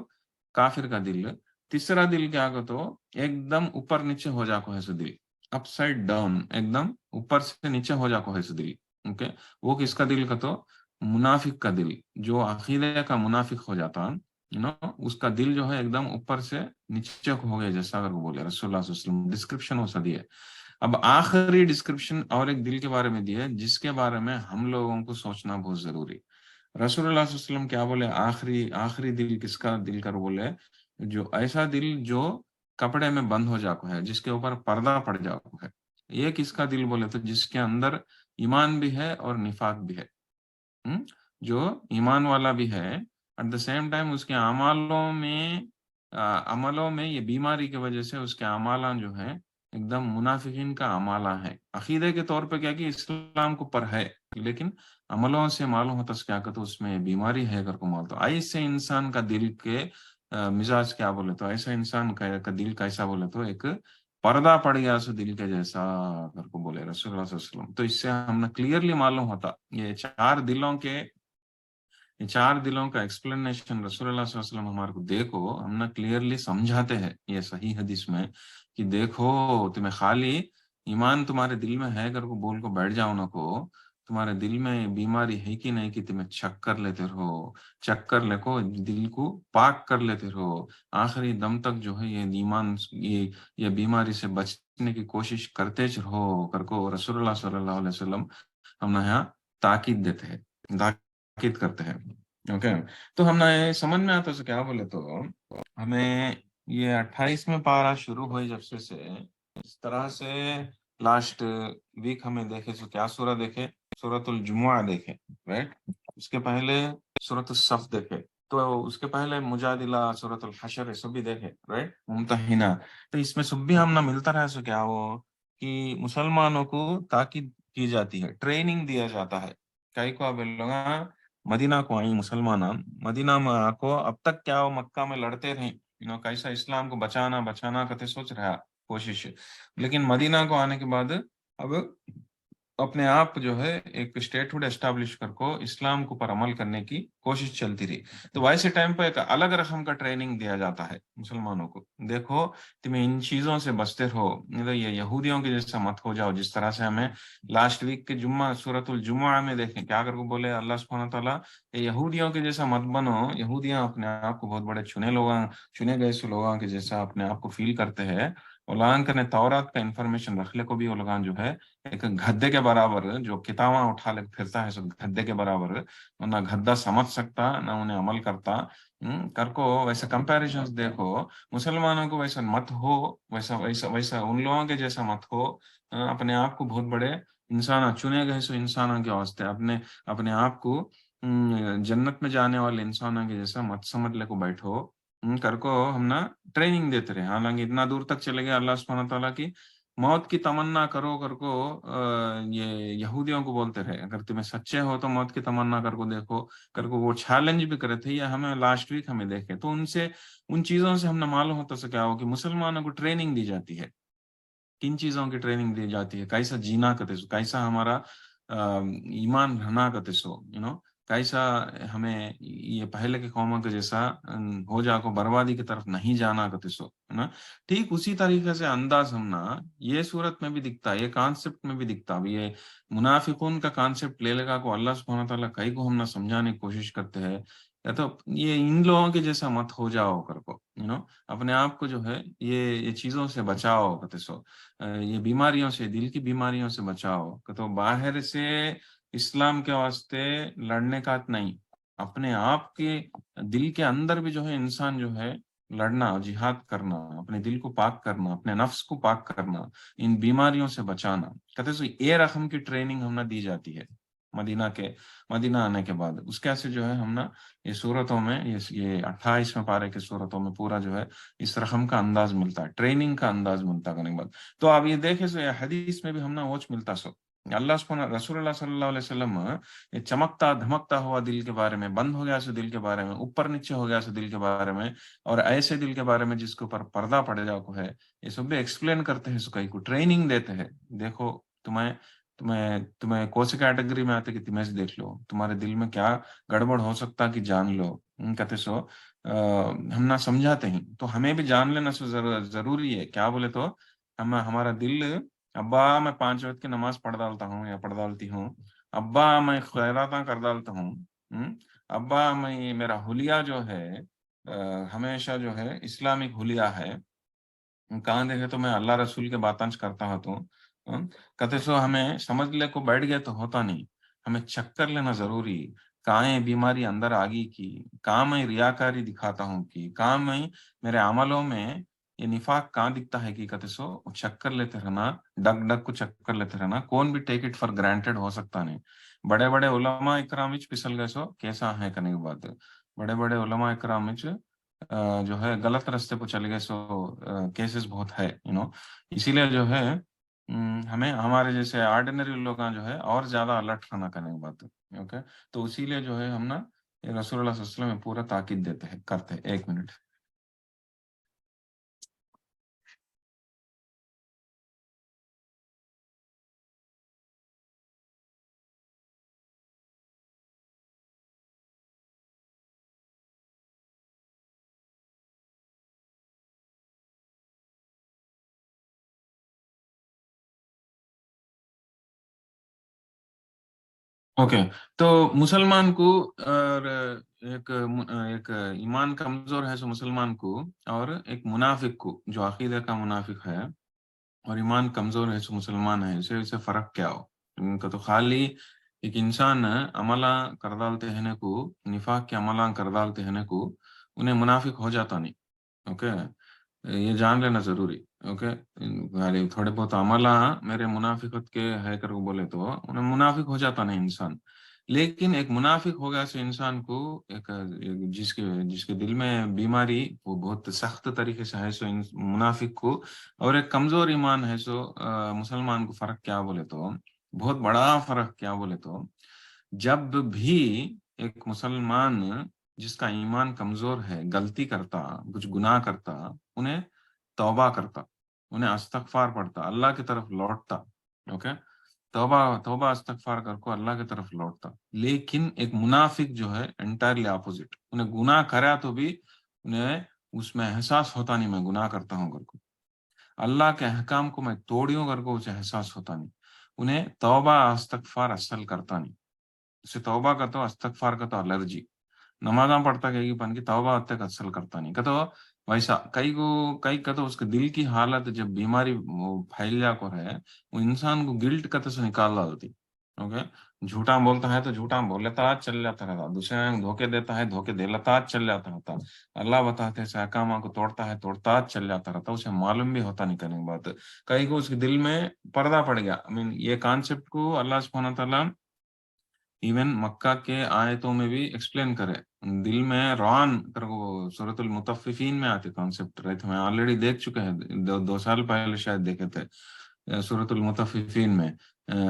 काफिर का दिल। तीसरा दिल क्या का? तो एकदम ऊपर नीचे हो जाको है सो दिल, अपसाइड डाउन, एकदम ऊपर से नीचे हो जाको है सो दिल। ओके। वो किसका दिल का? तो मुनाफिक का दिल, जो अकीदे का मुनाफिक हो जाता, उसका दिल जो है एकदम ऊपर से नीचे को हो गया, जैसा अगर वो बोले रसूलुल्लाह सल्लल्लाहु अलैहि वसल्लम डिस्क्रिप्शन हो सा दिया। अब आखिरी डिस्क्रिप्शन और एक दिल के बारे में दिया है, जिसके बारे में हम लोगों को सोचना बहुत जरूरी। रसूलुल्लाह सल्लल्लाहु अलैहि वसल्लम क्या बोले? आखिरी आखिरी दिल किसका दिल कर बोले? जो ऐसा दिल जो कपड़े में बंद हो जाको है, जिसके ऊपर पर्दा पड़ जाको है। ये किसका दिल बोले तो जिसके अंदर ईमान भी है और निफाक भी है। हम्म? जो ईमान वाला भी है, एट द सेम टाइम उसके अमलों में ये बीमारी की वजह से उसके अमाला जो है एकदम मुनाफिकीन का अमाला है। अकीदे के तौर पे क्या कि इस्लाम को पर है, लेकिन अमलों से मालूम होता है क्या कहते उसमें बीमारी है अगर को माल। तो ऐसे इंसान का दिल के मिजाज क्या बोले तो ऐसा इंसान का दिल कैसा बोले तो एक पर्दा पड़ गया सो दिल के जैसा अगर को बोले रसूलुल्लाह सल्लल्लाहु अलैहि वसल्लम। तो इससे हमने क्लियरली मालूम होता ये चार दिलों का एक्सप्लेनेशन रसूलुल्लाह सल्लल्लाहु अलैहि वसल्लम हमारे को देखो, हम ना क्लियरली समझाते हैं ये सही हदीस में कि देखो, तुम्हें खाली ईमान तुम्हारे दिल में है कर को बोल को बैठ जाओ ना को, तुम्हारे दिल में बीमारी है कि नहीं कि तुम्हें चेक कर लेते रहो, चेक कर ले को दिल को पाक कर लेते रहो, आखिरी दम तक जो है ये ईमान ये बीमारी से बचने की कोशिश करते रहो कर को रसूलुल्लाह सल्लल्लाहु अलैहि वसल्लम हम ना यहाँ ताकीद देते हैं, ताकीद करते हैं। ओके। तो हम ना ये समझ में आता है क्या बोले तो हमें ये 28 में पारा शुरू हुई जब से इस तरह से लास्ट वीक हमें देखे तो क्या सूरा देखे? सूरतुल जुमुआ देखे, राइट। उसके पहले सूरतुल सफ देखे, तो उसके पहले मुजादिला, सूरतुल हशर, ये सब भी देखे, राइट, मुमतहिना। तो इसमें सब भी हम ना मिलता रहे सो क्या वो कि मुसलमानों को ताकीद की जाती है, ट्रेनिंग दिया जाता है। कई को अब लोग मदीना को आई मुसलमान, मदीना में आको अब तक क्या वो मक्का में लड़ते रहे, कैसा इस्लाम को बचाना बचाना कहते सोच रहा कोशिश। लेकिन मदीना को आने के बाद अब अपने आप जो है एक स्टेटहुड एस्टैब्लिश कर को इस्लाम के ऊपर अमल करने की कोशिश चलती रही। तो वैसे टाइम पर एक अलग रकम का ट्रेनिंग दिया जाता है मुसलमानों को, देखो तुम्हें इन चीजों से बचते रहो, नहीं तो ये यहूदियों के जैसा मत हो जाओ। जिस तरह से हमें लास्ट वीक के जुम्मा सूरतुल जुम्मा में देखें क्या कर को बोले अल्लाह सुब्हानहू व तआला, ये यहूदियों के जैसा मत बनो। यहूदियां अपने आप को बहुत बड़े चुने गए सो लोगों के जैसा अपने आप को फील करते हैं। उलांक ने तौरात का इंफॉर्मेशन रख ले को भी उलगान जो है एक गद्दे के बराबर, जो किताबा उठा ले फिरता है सब गद्दे के बराबर, ना गद्दा समझ सकता ना उन्हें अमल करता। कर को वैसे कंपैरिजन देखो, मुसलमानों को वैसा मत हो, वैसा वैसा वैसा उन लोगों के जैसा मत हो। अपने आप को बहुत बड़े इंसान चुने गए सो इंसानों के वास्ते अपने अपने आप को जन्नत में जाने वाले इंसानों के जैसा मत समझ ले को बैठो। कर को हम ना ट्रेनिंग देते रहे, हालांकि इतना दूर तक चले गए अल्लाह सुब्हानहू तआला की मौत की तमन्ना करो कर को ये यहूदियों को बोलते रहे, अगर तुम्हें सच्चे हो तो मौत की तमन्ना कर को देखो कर को वो चैलेंज भी करे थे। या हमें लास्ट वीक हमें देखे तो उनसे उन चीजों से हमने मालूम होता से क्या हो कि मुसलमानों को ट्रेनिंग दी जाती है, किन चीजों की ट्रेनिंग दी जाती है, कैसा जीना कतेसो, कैसा हमारा ईमान रहना कतेसो, कैसा हमें ये पहले के कौमों के जैसा हो जाको बर्बादी की तरफ नहीं जाना कतेसो, है ना। ठीक उसी तरीके से अंदाज हम ना ये सूरत में भी दिखता है, ये कॉन्सेप्ट में भी दिखता है। ये मुनाफिकून का कॉन्सेप्ट ले लेगा को अल्लाह सुब्हानहू व तआला कई को हम ना समझाने की कोशिश करते हैं, या तो ये इन लोगों के जैसा मत हो जाओ कर को, अपने आप को जो है ये चीजों से बचाओ कतेसो, ये बीमारियों से, दिल की बीमारियों से बचाओ। तो बाहर से इस्लाम के वास्ते लड़ने का नहीं, अपने आप के दिल के अंदर भी जो है इंसान जो है लड़ना, जिहाद करना, अपने दिल को पाक करना, अपने नफ्स को पाक करना, इन बीमारियों से बचाना। कहते सो ये रकम की ट्रेनिंग हमने दी जाती है मदीना आने के बाद। उसके से जो है हम ना ये सूरतों में ये 28वें पारे के सूरतों में पूरा जो है इस रकम का अंदाज मिलता है, ट्रेनिंग का अंदाज मिलता है करने के बाद। तो आप ये देखे सो ये हदीस में भी हम ना वोच मिलता सो अल्लाह सुब्हानहू रसूलुल्लाह सल्लल्लाहु अलैहि वसल्लम ये चमकता धमकता हुआ दिल के बारे में, बंद हो गया सो दिल के बारे में, ऊपर नीचे हो गया सो दिल के बारे में, और ऐसे दिल के बारे में जिसके ऊपर पर्दा पड़ जाओ को है, ये सब भी एक्सप्लेन करते हैं, सो कहीं को ट्रेनिंग देते हैं। देखो तुम्हें तुम्हें तुम्हें कौन सी कैटेगरी में आते कि तुम्हें से देख लो, तुम्हारे दिल में क्या गड़बड़ हो सकता कि जान लो। कहते सो हम ना समझाते हैं तो हमें भी जान लेना सो जरूरी है। क्या बोले तो हम हमारा दिल, अब्बा मैं 5 वक्त की नमाज पढ़ डालता हूँ या पढ़ डालती हूँ, अब्बा मैं खैराता कर डालता हूँ, अब्बा मैं मेरा हुलिया जो है हमेशा जो है इस्लामिक हुलिया है, कहाँ देखे तो मैं अल्लाह रसूल के बातांश करता हूँ तो कहते सो हमें समझ ले को बैठ गया तो होता नहीं, हमें चेक कर लेना जरूरी। कहाँ ये बीमारी अंदर आ गई की, कहाँ मैं रियाकारी दिखाता हूँ कि कहाँ मैं मेरे अमलों में ये निफाक कहाँ दिखता है कि कहते सो चेक कर लेते रहना, डग डग को चेक कर लेते रहना। कौन भी टेक इट फॉर ग्रांटेड हो सकता नहीं। बड़े बड़े उलमा इकराम विच फिसल गए सो कैसा है करने की बात है, बड़े बड़े उलमा इकराम विच जो है गलत रास्ते पर चले गए सो केसेस बहुत है, इसीलिए जो है हमें हमारे जैसे ऑर्डिनरी लोग जो है और ज्यादा अलर्ट रहना करने की बात है। ओके, तो इसीलिए जो है हम ना ये रसूलुल्लाह सल्लल्लाहु अलैहि वसल्लम में पूरा ताकीद देते हैं, करते हैं। 1 मिनट। ओके, तो मुसलमान को और एक ईमान कमजोर है सो मुसलमान को, और एक मुनाफिक को जो अकीदे का मुनाफिक है और ईमान कमजोर है सो मुसलमान है, इसे इसे फर्क क्या हो इनका। तो खाली एक इंसान अमला कर डालते हैं को, निफाक के अमला कर डालते हैं को, उन्हें मुनाफिक हो जाता नहीं। ओके, ये जान लेना जरूरी। ओके, खाली थोड़े बहुत अमला मेरे मुनाफिकत के है कर बोले तो उन्हें मुनाफिक हो जाता नहीं इंसान। लेकिन एक मुनाफिक हो गया से इंसान को एक जिसके जिसके दिल में बीमारी वो बहुत सख्त तरीके से है सो मुनाफिक को, और एक कमजोर ईमान है सो मुसलमान को फर्क क्या बोले तो, बहुत बड़ा फर्क क्या बोले तो, जब भी एक मुसलमान जिसका ईमान कमजोर है गलती करता, कुछ गुनाह करता, उन्हें तौबा करता, उन्हें अस्तगफार पढ़ता, अल्लाह की तरफ लौटता। ओके, तौबा तौबा अस्तगफार करके अल्लाह की तरफ लौटता। लेकिन एक मुनाफिक जो है एंटायरली अपोजिट, उन्हें गुनाह करा तो भी उन्हें उसमें एहसास होता नहीं मैं गुनाह करता हूँ करके, अल्लाह के अहकाम को मैं तोड़ियों करके उसे एहसास होता नहीं, उन्हें तौबा अस्तगफार असल करता नहीं। उसे तौबा का तो अस्तगफार का तो एलर्जी, नमाज़ां पढ़ता कहेगी पन की तौबा अब तक असल करता नहीं। कहते वैसा कई का तो उसके दिल की हालत जब बीमारी वो फैल जा को है, वो इंसान को गिल्ट का तो से निकाल डालती। ओके, झूठा बोलता है तो झूठा बोल लेता है चल जाता रहता, दूसरे को धोखे देता है धोखे दे लेता है चल जाता रहता, अल्लाह बताते हैं अहकाम को तोड़ता है तोड़ता चल जाता रहता, उसे मालूम भी होता नहीं करने की बात। कई को उसके दिल में पर्दा पड़ गया। आई मीन ये कॉन्सेप्ट को अल्लाह सुब्हानहू तआला इवन मक्का के आयतों में भी एक्सप्लेन करे, दिल में रॉन कर वो सूरतुल मुतफ्फिफीन में आते कॉन्सेप्ट रहे थे, मैं ऑलरेडी देख चुके हैं, 2 साल पहले शायद देखे थे सूरतुल मुतफ्फिफीन में।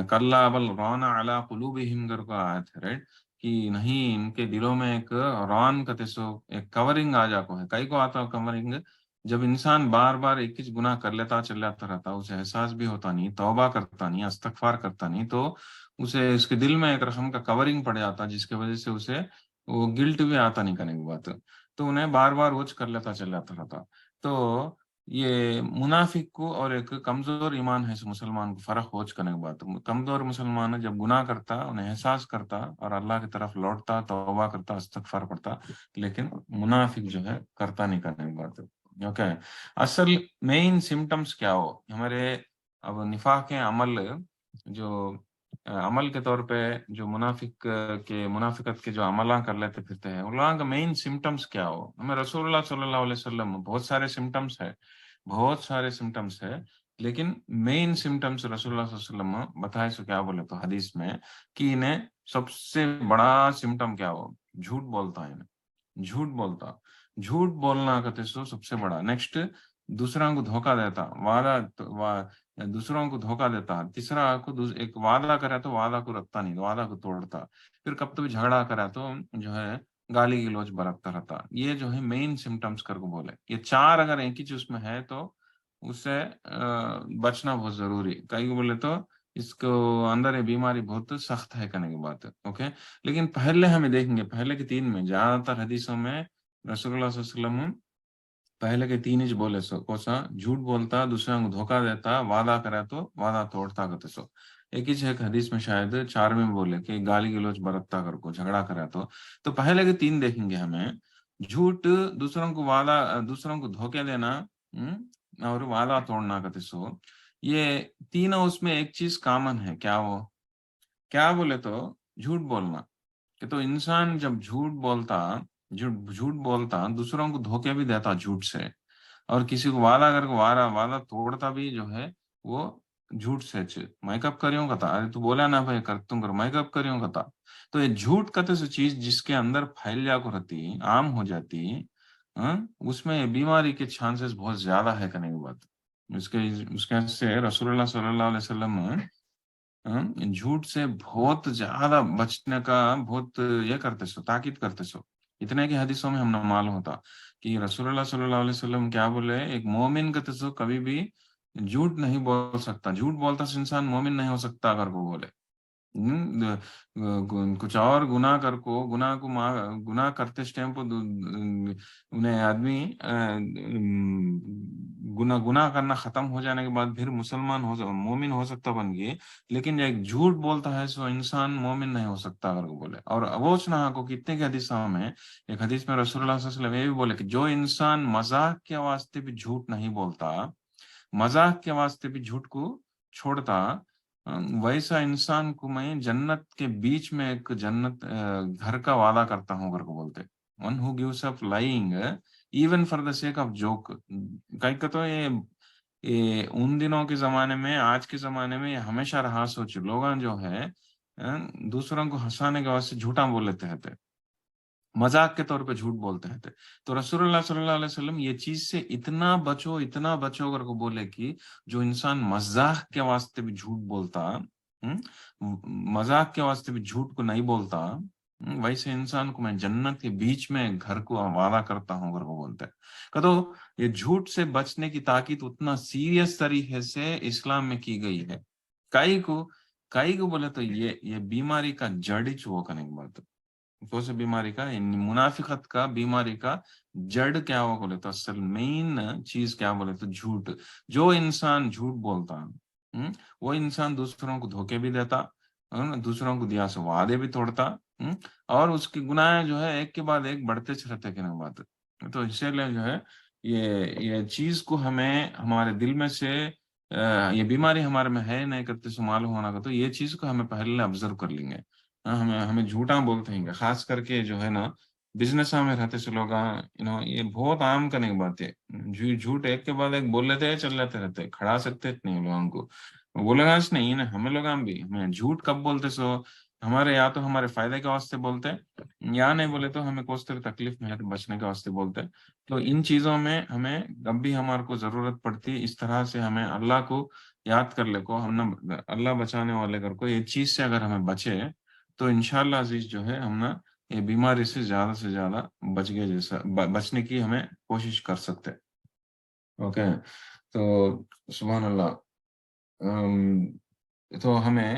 कल्ला बल रॉना अला कुलूबिहिम कर को आयत है, राइट, कि नहीं इनके दिलों में एक रॉन का तेसो एक कवरिंग आ जाको है, कई को आता है कवरिंग, जब इंसान बार बार एक ही गुनाह कर लेता चल जाता रहता, उसे एहसास भी होता नहीं, तौबा करता नहीं, इस्तगफार करता नहीं, तो उसे उसके दिल में एक रकम का कवरिंग पड़ जाता, जिसकी वजह से उसे वो गिल्ट भी आता नहीं करने की बात, तो उन्हें बार बार वो कर लेता चल जाता रहता। तो ये मुनाफिक को और एक कमजोर ईमान है मुसलमान को फर्क होच करने की बात। कमजोर मुसलमान है जब गुनाह करता उन्हें एहसास करता और अल्लाह की तरफ लौटता, तौबा करता, इस्तगफार पड़ता, लेकिन मुनाफिक जो है करता नहीं करने की बात। ओके, असल मेन सिम्टम्स क्या हो हमारे अब निफाक के अमल, जो अमल के तौर पे जो के मुनाफिकत के जो अमला कर लेते फिरते हैं, उन लोगों का मेन सिम्टम्स क्या हो, हमें रसूलुल्लाह सल्लल्लाहु अलैहि वसल्लम बहुत सारे सिम्टम्स है, बहुत सारे सिम्टम्स है, लेकिन मेन सिम्टम्स रसूलुल्लाह सल्लल्लाहु अलैहि वसल्लम बताए सो क्या बोले तो हदीस में कि इन्हें सबसे बड़ा सिम्टम क्या हो, झूठ बोलता है इन्हें, झूठ बोलता, झूठ बोलना कहते सो सबसे बड़ा। नेक्स्ट, दूसरा को धोखा देता, दूसरों को धोखा देता, तीसरा को एक वादा करे तो वादा को रखता नहीं, वादा को तोड़ता, फिर कब तो भी झगड़ा करा तो जो है गाली गलौज बरतता रहता। ये जो है मेन सिम्टम्स कर को बोले, ये चार अगर एक ही चीज में है तो उससे बचना बहुत जरूरी। कई को बोले तो इसको अंदर ये बीमारी बहुत सख्त है करने की बात है। ओके, लेकिन पहले हमें देखेंगे पहले के 3 में ज्यादातर हदीसों में रसूलुल्लाह सल्लल्लाहु अलैहि वसल्लम पहले के 3 ही बोले सो कोसा झूठ बोलता, दूसरा को धोखा देता, वादा करे तो वादा तोड़ता करते सो। एक ही एक हदीस में शायद 4 में बोले कि गाली गलौज बरतता कर को झगड़ा करे तो पहले के 3 देखेंगे हमें, झूठ, दूसरों को वादा, दूसरों को धोखे देना, और वादा तोड़ना करते सो, ये तीनों उसमें एक चीज कॉमन है, क्या वो, क्या बोले तो झूठ बोलना। कि तो इंसान जब झूठ झूठ बोलता, दूसरों को धोखे भी देता झूठ से, और किसी को वादा करके वादा वादा तोड़ता भी जो है वो झूठ से मैं कब करियो कथा, अरे तू बोला ना भाई कर तुम करो, मैं कब करियो कथा। तो ये झूठ कते से चीज जिसके अंदर फैल जा को रहती, आम हो जाती, उसमें बीमारी के चांसेस बहुत ज्यादा है करने की बात। उसके उसके से रसूलुल्लाह सल्लल्लाहु अलैहि वसल्लम झूठ से बहुत ज्यादा बचने का बहुत ये करते सो, ताकीद करते सो। इतने की हदीसों में हमने मालूम होता कि रसूलुल्लाह सल्लल्लाहु अलैहि वसल्लम क्या बोले, एक मोमिन का तसो कभी भी झूठ नहीं बोल सकता, झूठ बोलता से इंसान मोमिन नहीं हो सकता अगर वो बोले। कुछ और गुनाह कर को गुनाह करते इस टाइम पर उन्हें आदमी गुनाह गुनाह करना खत्म हो जाने के बाद फिर मुसलमान मोमिन हो सकता बन गए, लेकिन एक झूठ बोलता है सो इंसान मोमिन नहीं हो सकता अगर वो बोले। और वो सुना को कितने के हदीस में, एक हदीस में रसूलुल्लाह सल्लल्लाहु अलैहि वसल्लम ये भी बोले कि जो इंसान मजाक के वास्ते भी झूठ नहीं बोलता, मजाक के वास्ते भी झूठ को छोड़ता, वैसा इंसान को मैं जन्नत के बीच में एक जन्नत घर का वादा करता हूँ घर को बोलते। One who gives up lying even for the sake of joke. कई का तो ये उन दिनों के जमाने में, आज के जमाने में ये हमेशा रहा, सोच लोग जो है दूसरों को हंसाने के वास्ते झूठा बोल लेते हैं, मजाक के तौर पे झूठ बोलते हैं। तो रसूलुल्लाह सल्लल्लाहु अलैहि वसल्लम ये चीज से इतना बचो करके बोले कि जो इंसान मजाक के वास्ते भी झूठ बोलता, मजाक के वास्ते भी झूठ को नहीं बोलता, वैसे इंसान को मैं जन्नत के बीच में घर को वादा करता हूँ करके बोलते हैं। तो ये झूठ से बचने की ताकीद उतना सीरियस तरीके से इस्लाम में की गई है। कई को कई को बोले तो ये बीमारी का जड़ ही वो करने की बात है। कौन सी बीमारी का, मुनाफिकत का बीमारी का जड़ क्या हुआ बोले तो असल मेन चीज क्या बोले तो झूठ। जो इंसान झूठ बोलता, वो इंसान दूसरों को धोखे भी देता, दूसरों को दिया से वादे भी तोड़ता, और उसकी गुनाह जो है एक के बाद एक बढ़ते रहते कि नहीं बात। तो इसीलिए जो है ये चीज को हमें हमारे दिल में से ये बीमारी हमारे में है नहीं करते से मालूम होना का, तो ये चीज को हमें पहले ऑब्जर्व कर लेंगे। हाँ, हमें हमें झूठा बोलते हैं खास करके जो है ना बिजनेस में रहते से लोग, ये बहुत आम करने की बात है। झूठ एक के बाद एक बोल लेते हैं, चल लेते रहते हैं, खड़ा सकते नहीं लोगों को बोलेगा नहीं ना, हमें लोग भी हमें झूठ कब बोलते सो ہمارے یا تو ہمارے فائدے کے واسطے بولتے ہیں، یا نہیں بولے تو ہمیں کوئی طرح تکلیف میں بچنے کے واسطے بولتے ہیں۔ تو ان چیزوں میں ہمیں جب بھی ہمارے کو ضرورت پڑتی اس طرح سے ہمیں اللہ کو یاد کر لے کو، ہم نہ اللہ بچانے والے کر کو، یہ چیز سے اگر ہمیں بچے تو انشاءاللہ عزیز جو ہے ہم نا یہ بیماری سے زیادہ بچ گئے جیسا بچنے کی ہمیں کوشش کر سکتے۔ اوکے، تو سبحان اللہ۔ تو ہمیں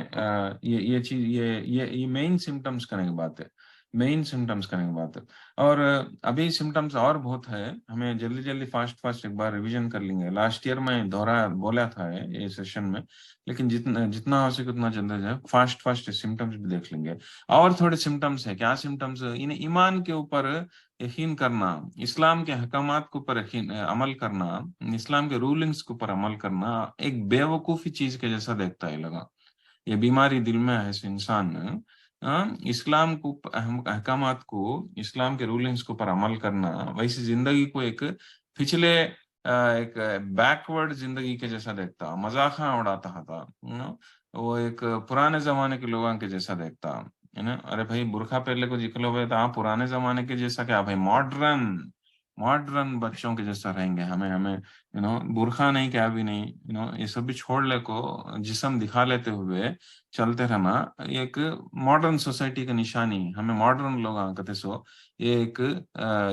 یہ چیز یہ مین سمٹمس کرنے کی بات ہے، مین سمٹمس کرنے کی بات ہے۔ اور ابھی سمٹمس اور بہت ہے، ہمیں جلدی جلدی فاسٹ ایک بار ریویژن کر لیں گے۔ لاسٹ ایئر میں بولا تھا یہ سیشن میں، لیکن جتنا ہو سکے اتنا جلدی جو ہے فاسٹ سمٹمس بھی دیکھ لیں گے۔ اور تھوڑے سمٹمس ہے، کیا سمٹمس؟ انہیں ایمان کے اوپر یقین کرنا، اسلام کے احکامات کے اوپر عمل کرنا، اسلام کے رولنگس کے اوپر عمل کرنا ایک بے وقوفی چیز کے جیسا دیکھتا ہے لگا۔ یہ بیماری دل میں ہے ایسے انسان اسلام کو احکامات کو، اسلام کے رولنگس کے اوپر عمل کرنا ویسی زندگی کو ایک پچھلے ایک بیکورڈ زندگی کے جیسا دیکھتا، مذاقاں اڑاتا تھا، وہ ایک پرانے زمانے کے لوگوں کے جیسا دیکھتا ہے نا۔ ارے بھائی برقع پہلے کو نکلو ہوئے تو آپ پرانے زمانے کے جیسا کیا بھائی، ماڈرن بچوں کے جیسا رہیں گے، ہمیں برقع نہیں، کیا بھی نہیں، یہ سب بھی چھوڑ لے کو جسم دکھا لیتے ہوئے چلتے رہنا یہ ایک ماڈرن سوسائٹی کا نشانی، ہمیں ماڈرن لوگ کہتے سو یہ ایک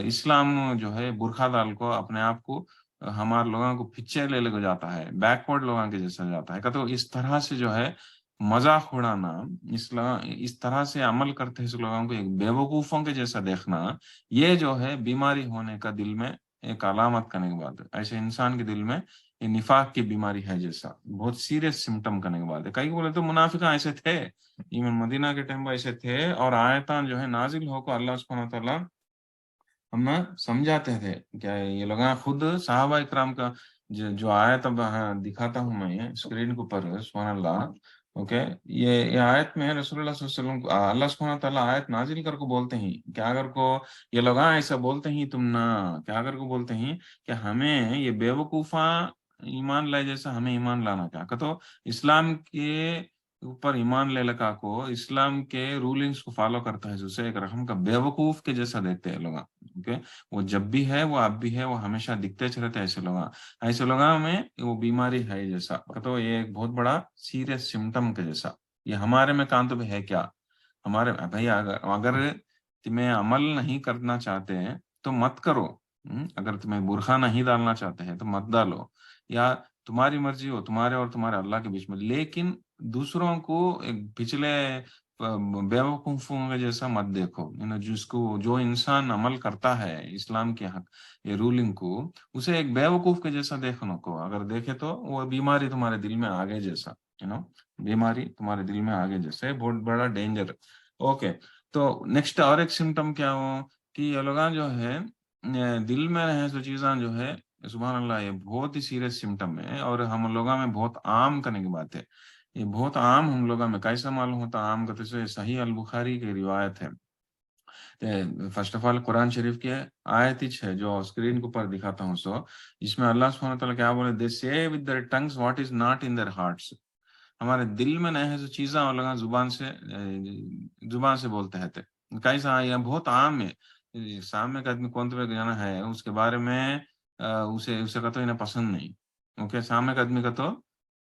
اسلام جو ہے برقع ڈال کو اپنے آپ کو ہمارے لوگوں کو پیچھے لے کو جاتا ہے، بیکورڈ لوگوں کے جیسا جاتا ہے کہ تو اس طرح سے جو ہے مذاق اڑانا، اس طرح سے عمل کرتے ہیں لوگوں کو ایک بیوقوفوں کے جیسا دیکھنا، یہ جو ہے بیماری ہونے کا دل میں ایک علامت کرنے کے بعد ایسے انسان کے دل میں یہ نفاق کی بیماری ہے جیسا بہت سیریس سمٹم کرنے کے بعد ہے۔ کئی بولے تو منافقہ ایسے تھے، ایون مدینہ کے ٹائم ایسے تھے، اور آیتان جو ہے نازل ہو کو اللہ سبحانہ تعالیٰ ہم سمجھاتے تھے کہ یہ لوگ خود صحابہ اکرام کا جو آیت اب دکھاتا ہوں میں اسکرین کے اوپر، سبحان اللہ۔ اوکے، یہ آیت میں رسول اللہ صلی اللہ علیہ وسلم کو اللہ سبحانہ تعالیٰ آیت نازل کر کو بولتے ہیں کیا اگر کو یہ لوگ ایسا بولتے ہیں تم نہ کیا اگر کو بولتے ہیں کہ ہمیں یہ بے وقوفاں ایمان لائے جیسا ہمیں ایمان لانا کیا کہ تو اسلام کے اوپر ایمان لے لگا کو اسلام کے رولنگس کو فالو کرتا ہے، اسے ایک رقم کا بے وقوف کے جیسا دیکھتے ہیں لوگ۔ اوکے، وہ جب بھی ہے وہ اب بھی ہے، وہ ہمیشہ دکھتے رہتے ایسے لوگ میں وہ بیماری ہے جیسا تو یہ ایک بہت بڑا سیریس سمٹم کے جیسا۔ یہ ہمارے میں کانت بھی ہے کیا؟ ہمارے بھائی اگر تمہیں عمل نہیں کرنا چاہتے ہیں تو مت کرو، اگر تمہیں برقع نہیں ڈالنا چاہتے ہیں تو مت ڈالو، یا تمہاری مرضی ہو تمہارے اور تمہارے اللہ کے بیچ میں، لیکن دوسروں کو ایک پچھلے بے وقوفوں کے جیسا مت دیکھو۔ جس کو جو انسان عمل کرتا ہے اسلام کے حق یہ رولنگ کو، اسے ایک بے وقوف کے جیسا دیکھنے کو اگر دیکھے تو وہ بیماری تمہارے دل میں آگے جیسا بیماری تمہارے دل میں آگے جیسا ہے، بہت بڑا ڈینجر۔ اوکے، تو نیکسٹ اور ایک سمٹم کیا ہو کہ یہ لوگ جو ہے دل میں رہے سو چیزاں جو ہے سبحان اللہ یہ بہت ہی سیریس سمٹم ہے، اور ہم لوگوں میں بہت عام کرنے کی بات ہے، یہ بہت عام ہم لوگوں میں کیسا معلوم ہوتا عام کرتے سے صحیح البخاری کی روایت ہے۔ فرسٹ آف آل قرآن شریف کی آیت ہے جو اسکرین کے اوپر دکھاتا ہوں سو جس میں اللہ سبحانہ تعالیٰ کیا بولے، they say with their tongues what is not in their hearts, ہمارے دل میں نہیں ہے جو چیزاں لگا زبان سے بولتے ہیں کیسا یہ بہت عام ہے، سامنے کا آدمی کون تو جانا ہے اس کے بارے میں اسے کا تو انہیں پسند نہیں، اوکے سامنے کا آدمی کا تو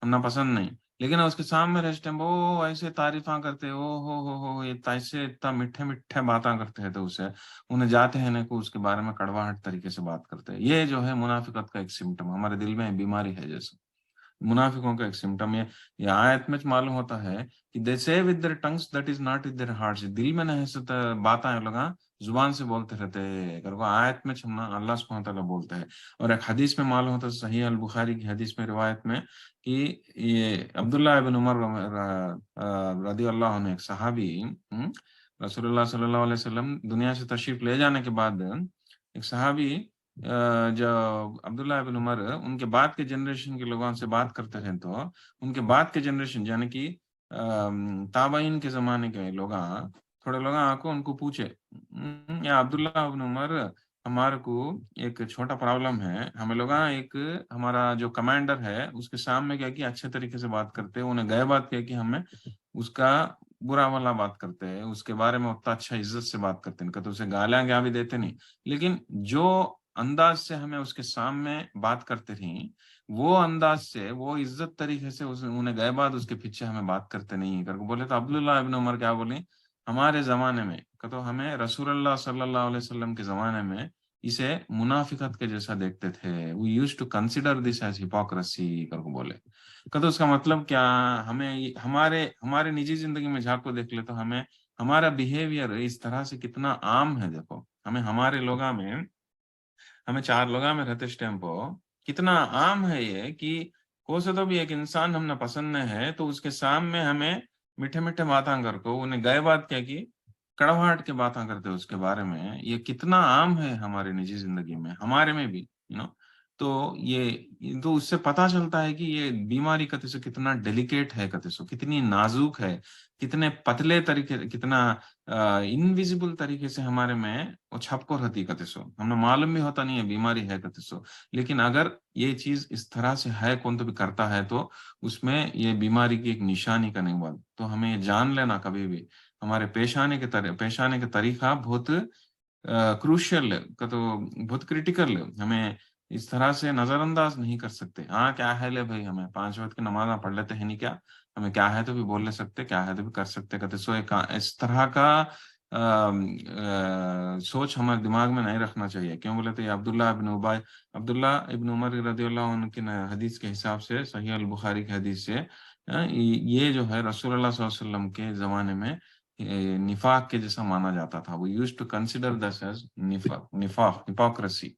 ہمنا پسند نہیں، لیکن اس کے سامنے رہتے ہیں وہ ایسے تعریفاں کرتے ہو یہ ایسے اتنا میٹھے میٹھے باتاں کرتے ہیں تو اسے انہیں جاتے ہیں نا کو اس کے بارے میں کڑواہٹ طریقے سے بات کرتے ہیں۔ یہ جو ہے منافقت کا ایک سمٹم، ہمارے دل میں بیماری ہے جیسے منافقوں کا ایک سمٹم یہ آیت میں معلوم ہوتا ہے کہ they say with their tongues that is not with their hearts، دل میں نہیں ستا باتیں لوگا زبان سے بولتے رہتے ہیں، آیت میں اللہ سبحانہ تعالیٰ بولتا ہے۔ اور ایک حدیث میں معلوم ہوتا ہے صحیح البخاری کی حدیث میں روایت میں کہ یہ عبداللہ ابن عمر رضی اللہ عنہ ایک صحابی رسول اللہ صلی اللہ علیہ وسلم دنیا سے تشریف لے جانے کے بعد ایک صحابی جو عبداللہ ابن عمر ان کے بعد کے جنریشن کے لوگوں سے بات کرتے ہیں تو ان کے بعد کے جنریشن یعنی کہ تابعین کے زمانے کے لوگ تھوڑے لوگ کو ان کو پوچھے یا عبداللہ ابن عمر ہمارے کو ایک چھوٹا پرابلم ہے، ہمیں لوگ ایک ہمارا جو کمانڈر ہے اس کے سامنے کیا کہ اچھے طریقے سے بات کرتے انہیں گئے بات کیا کہ ہمیں اس کا बुरा भला बात करते हैं, उसके बारे में उतना अच्छा इज्जत से बात करते हैं, कभी उसे गालियां क्या भी देते नहीं, लेकिन जो अंदाज से हमें उसके सामने बात करते रही, वो अंदाज से, वो इज्जत तरीके से उस उन्हें गए बाद उसके पीछे हमें बात करते नहीं करके बोले। तो अब्दुल्ला इब्न उमर क्या बोले, हमारे जमाने में तो हमें रसूलुल्लाह सल्लल्लाहु अलैहि वसल्लम के जमाने में इसे मुनाफिकत के जैसा देखते थे, we used to consider this as hypocrisy करके बोले। तो उसका मतलब क्या, हमें हमारे हमारे निजी जिंदगी में झांक को देख ले तो हमें हमारा बिहेवियर इस तरह से कितना आम है। देखो हमें हमारे लोगा में, हमें चार लोगा में रहते टाइम पर कितना आम है ये कि को से तो भी एक इंसान हमने पसंद नहीं है तो उसके सामने हमें मीठे मीठे बातें कर को उन्हें गए बात क्या की कड़वाहट के बातें करते हैं उसके बारे में, ये कितना आम है हमारे निजी जिंदगी में, हमारे में भी तो ये तो उससे पता चलता है कि ये बीमारी कते से कितना डेलिकेट है, कते सो कितनी नाजुक है, कितने पतले तरीके, कितना इनविजिबल तरीके से हमारे में वो छपको रहती कते सो, हमें मालूम भी होता नहीं है बीमारी है कते सो। लेकिन अगर ये चीज इस तरह से है, कौन तो भी करता है तो उसमें ये बीमारी की एक निशानी करने के बाद तो हमें ये जान लेना कभी भी हमारे पेश आने के तरीका बहुत क्रूशियल का तो बहुत क्रिटिकल है, हमें इस तरह से नजरअंदाज नहीं कर सकते। हाँ क्या है ले भाई, हमें 5 वक्त की नमाज पढ़ लेते हैं नहीं क्या, हमें क्या है तो भी बोल ले सकते, क्या है तो भी कर सकते कहते सो एक इस तरह का सोच हमारे दिमाग में नहीं रखना चाहिए। क्यों बोले तो ये अब्दुल्ला इब्न उमर रदियल्लाहु अन्हु की हदीस के हिसाब से, सही अल बुखारी की हदीस से ये जो है रसूलुल्लाह सल्लल्लाहु अलैहि वसल्लम के जमाने में निफाक के जैसा माना जाता था। वो used to consider this as निफाक हिपोक्रेसी।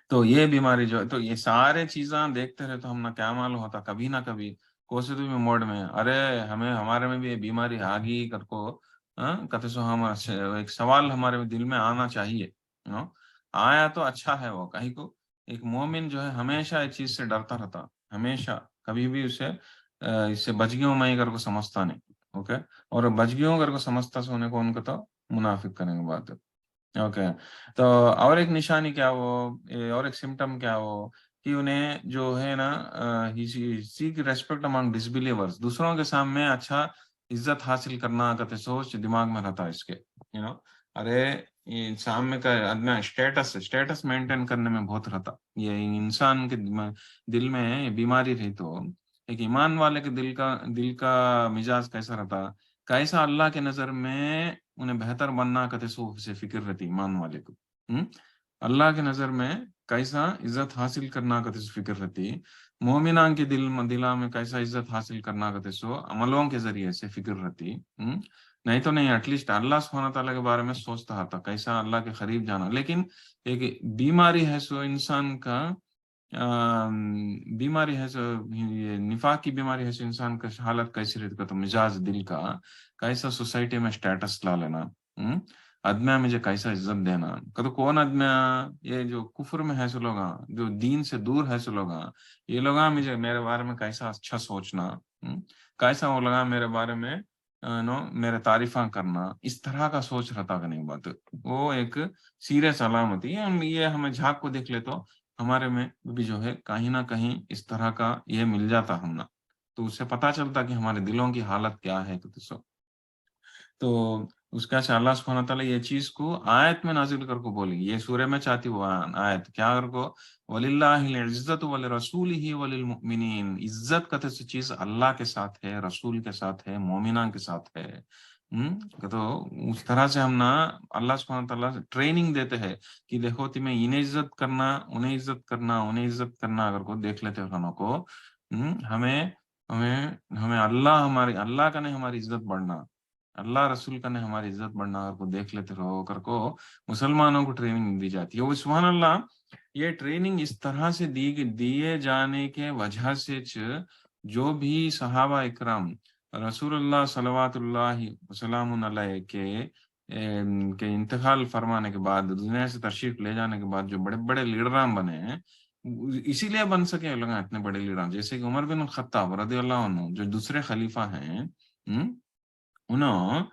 तो ये बीमारी जो है, तो ये सारे चीजें देखते रहे तो हम ना क्या मालूम होता कभी ना कभी कोशिश भी मोड में अरे हमें हमारे में भी ये बीमारी आ गई कर को कते सो हम एक सवाल हमारे दिल में आना चाहिए। आया तो अच्छा है, वो कहीं को एक मोमिन जो है हमेशा इस चीज से डरता रहता, हमेशा कभी भी उसे इससे बचगियों में कर को समझता नहीं। ओके, और बचगियों कर को समझता सोने को उनको तो मुनाफिक करने की बात है। ओके, तो और एक निशानी क्या वो, और एक सिम्टम क्या वो कि उन्हें जो है ना सीक रेस्पेक्ट अमंग डिसबिलीवर्स, दूसरों के सामने अच्छा इज्जत हासिल करना का सोच दिमाग में रहता है इसके। अरे ये सामने का अपना स्टेटस मेंटेन करने में बहुत रहता, ये इंसान के दिल में ये बीमारी रही तो एक ईमान वाले के दिल का मिजाज कैसा रहता, कैसा अल्लाह के नजर में उन्हें बेहतर बनना कते सो से फिक्र रहती ईमान वाले को। अल्लाह के नजर में कैसा इज्जत हासिल करना कते सो फिक्र रहती, मोमिना के दिला में कैसा इज्जत हासिल करना कते सो अमलों के जरिए से फिक्र रहती। नहीं तो नहीं, एटलीस्ट अल्लाह सुब्हानहू तआला के बारे में सोचता था कैसा अल्लाह के करीब जाना। लेकिन एक बीमारी है सो इंसान का, बीमारी है सो ये निफाक की बीमारी है सो इंसान का हालत कैसी रहती का तो मिजाज दिल का कैसा सोसाइटी में स्टेटस ला लेना। आदमिया मुझे कैसा इज्जत देना, कतो कौन आदमिया ये जो कुफर में है सो लोग, जो दीन से दूर है सो लोग, ये लोग मुझे मेरे बारे में कैसा अच्छा सोचना, कैसा वो लगा मेरे बारे में मेरे तारीफा करना, इस तरह का सोच रहता का नहीं बात, वो एक सीरियस अलामती है। ये हमें झांक को देख ले तो हमारे में भी जो है कहीं ना कहीं इस तरह का ये मिल जाता हमना, तो उससे पता चलता कि हमारे दिलों की हालत क्या है। तो उसका से अल्लाह सुब्हानहू तआला ये चीज को आयत में नाजिल करके बोली, ये सूरह में चाहती वो आयत क्या करको, वलिल्लाहिल इज्जतु वल रसूलिही वलिल मुमिनीन, इज्जत कते से चीज अल्लाह के साथ है, रसूल के साथ है, मोमिना के साथ है। तो उस तरह से हम ना अल्लाह सुब्हानहू तआला ट्रेनिंग देते हैं कि देखो तुम्हें इन्हें इज्जत करना, उन्हें इज्जत करना, उन्हें इज्जत करना, अगर को देख लेते हो खानों को, हमें हमें हमें हमारी अल्लाह का नहीं हमारी इज्जत बढ़ना, अल्लाह रसूल का ने हमारी इज्जत बढ़ना अगर को देख लेते रहो कर को मुसलमानों को ट्रेनिंग दी जाती है। वो सुभान अल्लाह, ये ट्रेनिंग इस तरह से दिए जाने के वजह से जो भी सहाबा इकराम रसूलुल्लाह सल्लल्लाहु वसल्लम अलैहि के इंतकाल फरमाने के बाद, दुनिया से तशरीफ ले जाने के बाद जो बड़े बड़े लीडरान बने हैं, इसीलिए बन सके लोग इतने बड़े लीडर, जैसे कि उमर बिन खत्ताब रज़ी अल्लाह अन्हु जो दूसरे खलीफा हैं। उन्होंने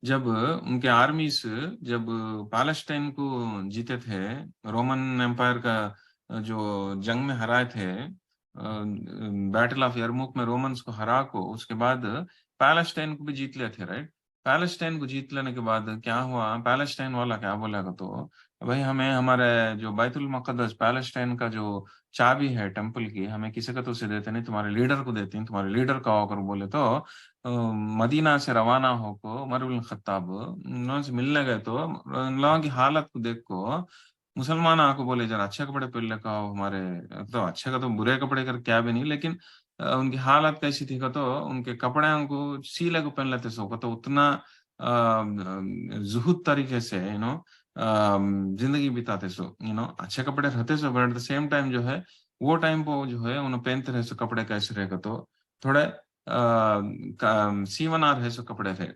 जब उनके आर्मीज जब पैलेस्टाइन को जीते थे, रोमन एम्पायर का जो जंग में हराए थे, बैटल ऑफ यरमुक में रोमन्स को हरा को उसके बाद पैलेस्टाइन को भी जीत लिए थे, राइट? पैलेस्टाइन को जीत लेने के बाद क्या हुआ, पैलेस्टाइन वाला क्या बोलेगा तो भाई हमें हमारे जो बैतुल मुक़द्दस पैलेस्टाइन का जो चाबी है टेंपल की, हमें किसी को तो उसे देते नहीं, तुम्हारे लीडर को देते हैं, तुम्हारे लीडर का होकर बोले तो मदीना से रवाना होकर उमर बिन खत्ताब उनसे मिलने गए तो उन लोगों की हालत को देख को मुसलमान आको बोले जरा अच्छे कपड़े पहन लेकर आओ हमारे, तो अच्छे का तो बुरे कपड़े कर क्या भी नहीं, लेकिन उनकी हालत कैसी थी का तो उनके कपड़े उनको सीले को पहन लेते सो का तो उतना जुहूद तरीके से जिंदगी बिताते सो, अच्छे कपड़े रहते सो, but at the same time जो है वो टाइम पे जो है उन्हें पहनते रहे सो कपड़े कैसे रहेगा तो थोड़े सीवनार है सो कपड़े थे,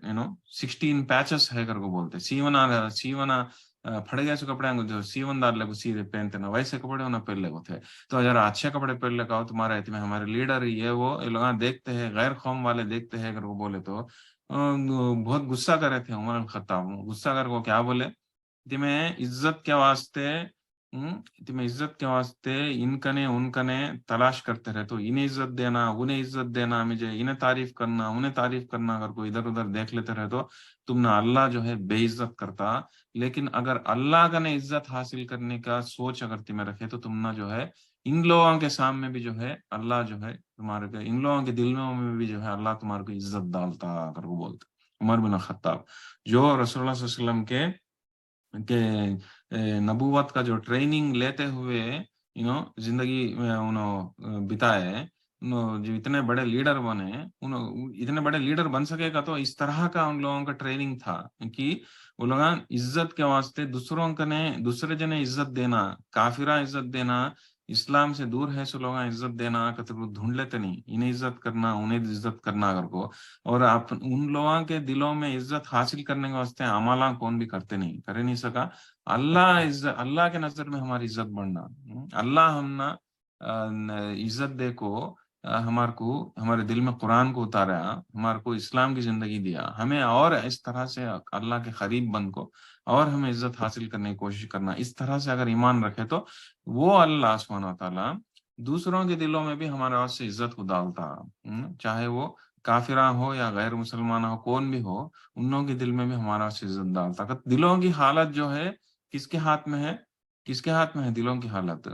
16 पैचेस है करके बोलते सीवनार सीवना फट गया सो कपड़े जो सीवनदार ले सीधे पहनते ना वैसे कपड़े उन्हें पहन ले थे। तो अगर अच्छे कपड़े पहन ले हो तुम्हारे इतने हमारे लीडर ये वो ये लोग देखते हैं, गैर कौम वाले देखते हैं करके बोले तो बहुत गुस्सा करे थे उमर अल खत्ताब, गुस्सा कर को क्या बोले तुम्हें इज्जत के वास्ते तुम्हें इज्जत के वास्ते इनकने उनकने तलाश करते रहे, तो इन्हें इज्जत देना उन्हें इज्जत देना, मुझे इन्हें तारीफ करना उन्हें तारीफ करना, अगर कोई इधर उधर देख लेते रहे तो तुम ना अल्लाह जो है बेइज्जत करता, लेकिन अगर अल्लाह का ने इज्जत हासिल करने का सोच अगर तुम्हें रखे तो तुम ना जो है इन लोगों के सामने भी जो है अल्लाह जो है तुम्हारे को, इन लोगों के दिल में भी जो है अल्लाह तुम्हारे को इज्जत डालता अगर वो बोलते उमर बिन खत्ताब जो रसूलुल्लाह सल्लल्लाहु अलैहि वसल्लम के नबूवत का जो ट्रेनिंग लेते हुए जिंदगी में उन्होंने बिताए, जो इतने बड़े लीडर बने, इतने बड़े लीडर बन सकेगा तो इस तरह का उन लोगों का ट्रेनिंग था कि वो लोग इज्जत के वास्ते दूसरों का ने दूसरे जने इज्जत देना, काफिरा इज्जत देना, इस्लाम से दूर है सो लोग इज्जत देना कतई वो ढूंढ लेते नहीं, इन्हें इज्जत करना उन्हें इज्जत करना अगर को, और आप उन लोगों के दिलों में इज्जत हासिल करने के वास्ते अमाला कौन भी करते नहीं करे नहीं सका। अल्लाह इज्जत अल्लाह के नजर में हमारी इज्जत बढ़ना, अल्लाह हम ना इज्जत दे को हमारे को हमारे दिल में कुरान को उतारा, हमारे को इस्लाम की जिंदगी दिया, हमें और इस तरह से अल्लाह के करीब बन को और हमें इज्जत हासिल करने की कोशिश करना, इस तरह से अगर ईमान रखे तो वो अल्लाह सुब्हानहू व तआला दूसरों के दिलों में भी हमारे वास्ते इज्जत को डालता, चाहे वो काफिरा हो या गैर मुसलमान हो कौन भी हो, उन लोगों के दिल में भी हमारा वास्ते इज्जत डालता। दिलों की हालत जो है किसके हाथ में है, किसके हाथ में है दिलों की हालत,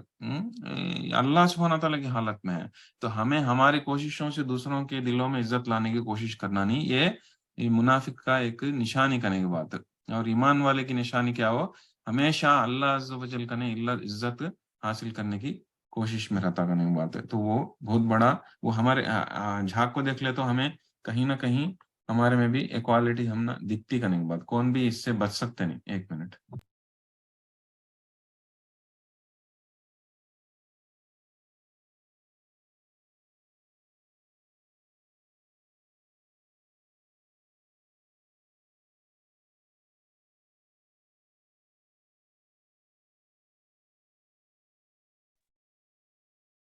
अल्लाह सुब्हानहू व तआला की हालत में है। तो हमें हमारी कोशिशों से दूसरों के दिलों में इज्जत लाने की कोशिश करना नहीं, ये मुनाफिक का एक निशानी करने की बात है। और ईमान वाले की निशानी क्या हो, हमेशा अल्लाह अज़्ज़ व जल का इज्जत हासिल करने की कोशिश में रहता करने की बात है। तो वो बहुत बड़ा वो हमारे झाग को देख ले तो हमें कहीं ना कहीं हमारे में भी इक्वालिटी हम ना दिखती करने की बात, कौन भी इससे बच सकते नहीं। एक मिनट।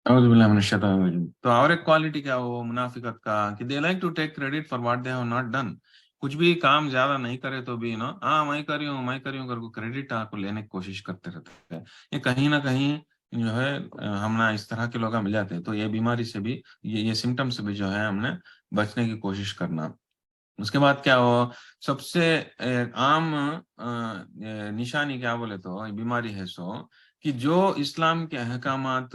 तो और एक क्वालिटी क्या हो मुनाफिकत का कि they like to take credit for what they have not done, कुछ भी काम ज्यादा नहीं करे तो भी हाँ मैं करी हूँ करके क्रेडिट आपको लेने की कोशिश करते रहते हैं। ये कहीं ना कहीं जो है हम ना इस तरह के लोग मिल जाते हैं, तो ये बीमारी से भी ये सिम्टम से भी जो है हमने बचने की कोशिश करना। उसके बाद क्या हो सबसे आम निशानी क्या बोले तो ये बीमारी है सो कि जो इस्लाम के अहकामात,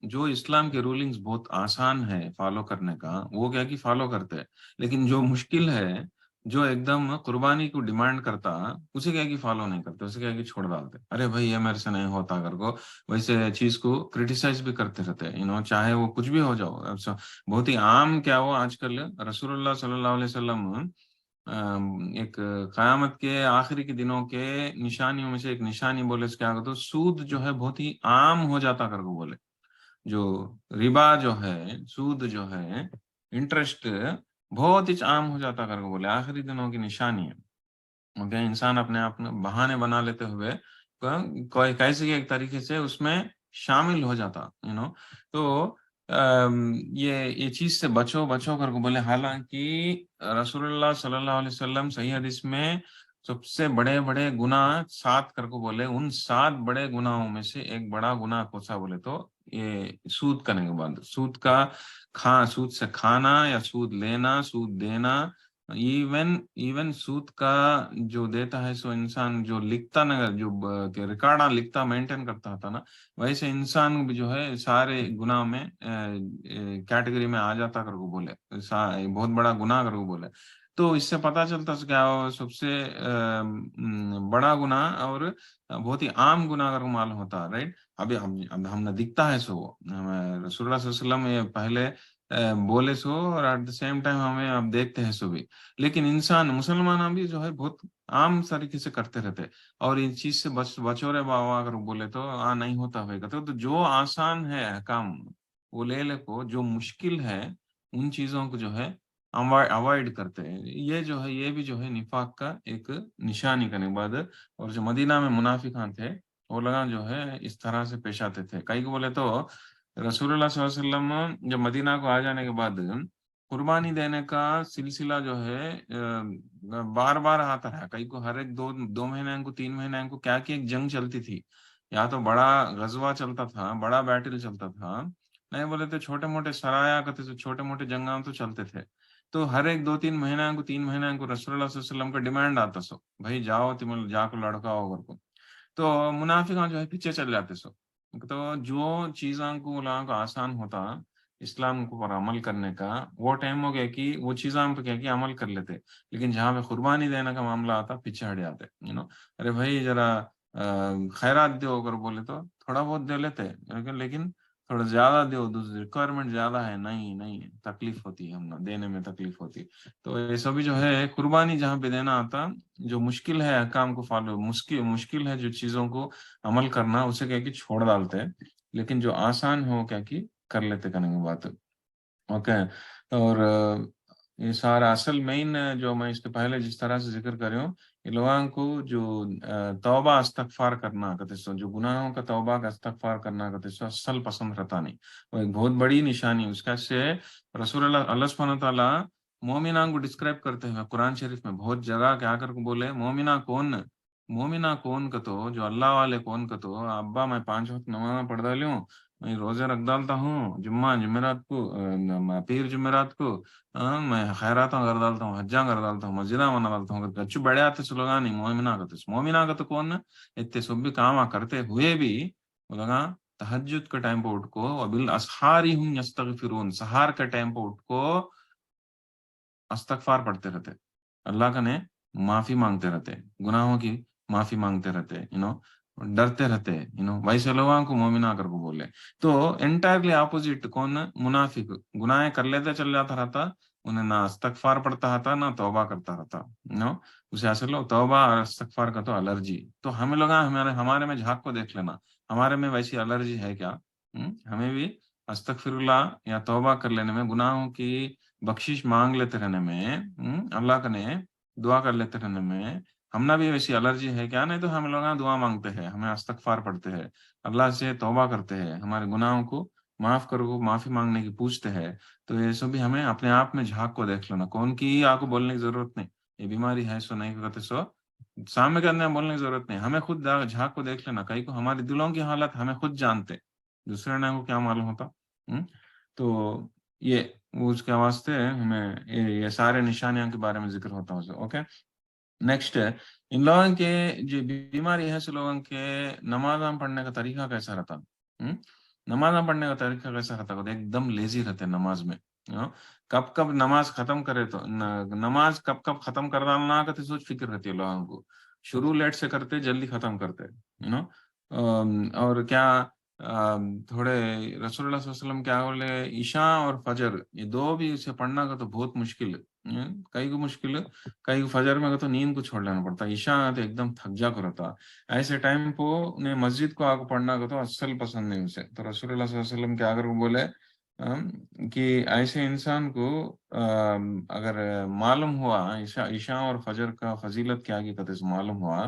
जो इस्लाम के रूलिंग्स बहुत आसान है फॉलो करने का वो क्या कि फॉलो करते हैं, लेकिन जो मुश्किल है जो एकदम कुर्बानी को डिमांड करता उसे क्या कि फॉलो नहीं करते, उसे क्या कि छोड़ डालते, अरे भाई ये मेरे से नहीं होता कर को वैसे चीज को क्रिटिसाइज भी करते रहते हैं, चाहे वो कुछ भी हो जाओ। बहुत ही आम क्या हो आजकल रसूलुल्लाह सल्लल्लाहु अलैहि वसल्लम एक कयामत के आखिरी के दिनों के निशानियों में से एक निशानी बोले इसके आगे तो सूद जो है बहुत ही आम हो जाता करके बोले, जो रिबा जो है सूद जो है इंटरेस्ट बहुत ही आम हो जाता करके बोले आखिरी दिनों की निशानी है। ओके, इंसान अपने आप में बहाने बना लेते हुए कोई कैसे एक तरीके से उसमें शामिल हो जाता तो ये चीज से बचो बचो करके बोले, हालांकि रसूलुल्लाह सल्लल्लाहु अलैहि वसल्लम सही हदीस में سب سے بڑے بڑے گناہ 7 کر کو بولے، ان 7 بڑے گناہوں میں سے ایک بڑا گناہ کون سا بولے تو یہ سود کرنے کے بعد سود سے کھانا یا سود لینا، سود دینا، ایون سود کا جو دیتا ہے سو انسان جو لکھتا نا، جو ریکارڈ لکھتا مینٹین کرتا تھا نا، ویسے انسان بھی جو ہے سارے گناہ میں کیٹیگری میں آ جاتا کر کو بولے، بہت بڑا گناہ کر کو بولے. تو اس سے پتا چلتا ہے کیا سب سے بڑا گناہ اور بہت ہی عام گناہ اگر معلوم ہوتا، رائٹ. اب ہم نے دکھتا ہے سو رسول اللہ صلی اللہ علیہ وسلم یہ پہلے بولے سو، اور ایٹ دا سیم ٹائم ہمیں اب دیکھتے ہیں سو بھی، لیکن انسان مسلمان بھی جو ہے بہت عام طریقے سے کرتے رہتے، اور ان چیز سے بچو رہے بابا اگر بولے تو نہیں ہوتا ہوئے گا. تو جو آسان ہے کام وہ لے لے کو، جو مشکل ہے ان چیزوں کو جو ہے اوائڈ کرتے ہیں. یہ جو ہے یہ بھی جو ہے نفاق کا ایک نشانی کرنے کے بعد. اور جو مدینہ میں منافقان تھے وہ لگا جو ہے اس طرح سے پیش آتے تھے. کئی کو بولے تو رسول اللہ صلی اللہ علیہ وسلم جب مدینہ کو آ جانے کے بعد قربانی دینے کا سلسلہ جو ہے بار بار آتا ہے. کئی کو ہر ایک دو مہینے کو 3 مہینے کو کیا کہ ایک جنگ چلتی تھی، یا تو بڑا غزوہ چلتا تھا، بڑا بیٹل چلتا تھا، نہیں بولے تو چھوٹے موٹے سرایا کرتے تھے، چھوٹے موٹے جنگام تو چلتے تھے. تو ہر ایک 2 3 مہینے کو رسول اللہ صلی اللہ علیہ وسلم کا ڈیمانڈ آتا سو بھائی جاؤ تم جا کو لڑکاؤ اوور کو. تو منافقان جو ہے پیچھے چل جاتے سو. تو جو چیزاں کو لوگوں کو آسان ہوتا اسلام کو پر عمل کرنے کا، وہ ٹائم ہو گیا کہ وہ چیزاں پہ کیا کہ عمل کر لیتے، لیکن جہاں پہ قربانی دینے کا معاملہ آتا پیچھے ہٹ جاتے. ارے بھائی ذرا خیرات دو اگر بولے تو تھوڑا بہت دے لیتے، لیکن تھوڑا زیادہ دو، ریکوائرمنٹ زیادہ ہے، نہیں تکلیف ہوتی ہے، ہم دینے میں تکلیف ہوتی. تو یہ سبھی جو ہے قربانی جہاں پہ دینا آتا، جو مشکل ہے احکام کو فالو، مشکل ہے جو چیزوں کو عمل کرنا، اسے کیا کہ چھوڑ ڈالتے ہیں، لیکن جو آسان ہے وہ کیا کہ کر لیتے کرنے کی بات. اوکے. اور یہ سارا اصل مین جو میں اس کے پہلے جس طرح سے ذکر کر رہا ہوں، یہ لوگوں کو جو توبہ استغفار کرنا کہتے سو، جو گناہوں کا توبہ کا استغفار کرنا کہتے سو اصل پسند رہتا نہیں. وہ ایک بہت بڑی نشانی اس کا سے رسول اللہ سبحانہ تعالیٰ مومنان کو ڈسکرائب کرتے ہیں قرآن شریف میں بہت جگہ کیا کر کو بولے مومنہ کون کا تو جو اللہ والے کون کا تو ابا میں 5 وقت نماز پڑھ ڈالیوں، میں روزے رکھ ڈالتا ہوں، جمعرات کو پیر جمعرات کو میں خیرات کر ڈالتا ہوں، حجاں کر ڈالتا ہوں، مسجدہ بنا ڈالتا ہوں. اچھے بڑے آتے سلوگا نہیں مومنہ کا تو کون اتنے سب بھی کام کرتے ہوئے بھی لگا تہجد کے ٹائم پہ اٹھ کو وبالاسحار هم یستغفرون، سحار کے ٹائم پہ اٹھ کو استغفار پڑھتے رہتے، اللہ کا نے معافی مانگتے رہتے، گناہوں کی معافی مانگتے رہتے، ڈرتے رہتے، ویسے لوگوں کو مومنہ کر کو بولے. تو انٹائرلی اپوزٹ کون منافق گناہ کر لیتے چل جاتا رہتا، انہیں نہ استغفار پڑھتا رہتا نہ توبہ کرتا رہتا. اسے اصل توبہ اور استغفار کا تو الرجی. تو ہمیں لوگ ہمارے میں جھاگ کو دیکھ لینا، ہمارے میں ویسی الرجی ہے کیا. ہمیں بھی استغفر اللہ یا توبہ کر لینے میں، گناہوں کی بخشش مانگ لیتے رہنے میں، اللہ کا نے دعا کر لیتے رہنے میں ہم نہ بھی ویسی الرجی ہے کیا. نہیں تو ہم لوگ دعا مانگتے ہیں، ہمیں استغفار پڑھتے ہیں، اللہ سے توبہ کرتے ہیں، ہمارے گناہوں کو معاف کرو، معافی مانگنے کی پوچھتے ہیں. تو یہ سب بھی ہمیں اپنے آپ میں جھاگ کو دیکھ لینا. کون کی آپ کو بولنے کی ضرورت نہیں، یہ بیماری ہے سو نہیں کہتے سو سامنے کے اندر بولنے کی ضرورت نہیں، ہمیں خود جھاگ کو دیکھ لینا. کہیں کو ہمارے دلوں کی حالت ہمیں خود جانتے، دوسرے نے کو کیا معلوم ہوتا. تو یہ اس کے واسطے ہمیں یہ سارے نشانیوں کے بارے میں ذکر ہوتا ہے. اوکے. نیکسٹ ان لوگوں کے جو بیماری ہے سو لوگوں کے نماز پڑھنے کا طریقہ کیسا رہتا. نماز پڑھنے کا طریقہ کیسا رہتا، ایک دم لیزی رہتے نماز میں. کب نماز ختم کرے تو نماز کب ختم کر ڈالنا کا سوچ فکر رہتی ہے لوگوں کو. شروع لیٹ سے کرتے جلدی ختم کرتے، اور کیا تھوڑے رسول اللہ صلی اللہ علیہ وسلم کیا بولے عشاء اور فجر یہ دو بھی اسے پڑھنا کا تو بہت مشکل ہے. کئی کو مشکل ہے، کئی کو فجر میں تو نیند کو چھوڑ لینا پڑتا، عشاء تو ایک دم تھک جا کر رہتا. ایسے ٹائم کو انہیں مسجد کو آگے پڑھنا کا تو اصل پسند نہیں اسے. تو رسول اللہ صلی اللہ علیہ وسلم کے اگر وہ بولے کہ ایسے انسان کو اگر معلوم ہوا عشاء اور فجر کا فضیلت کیا کی قدر معلوم ہوا،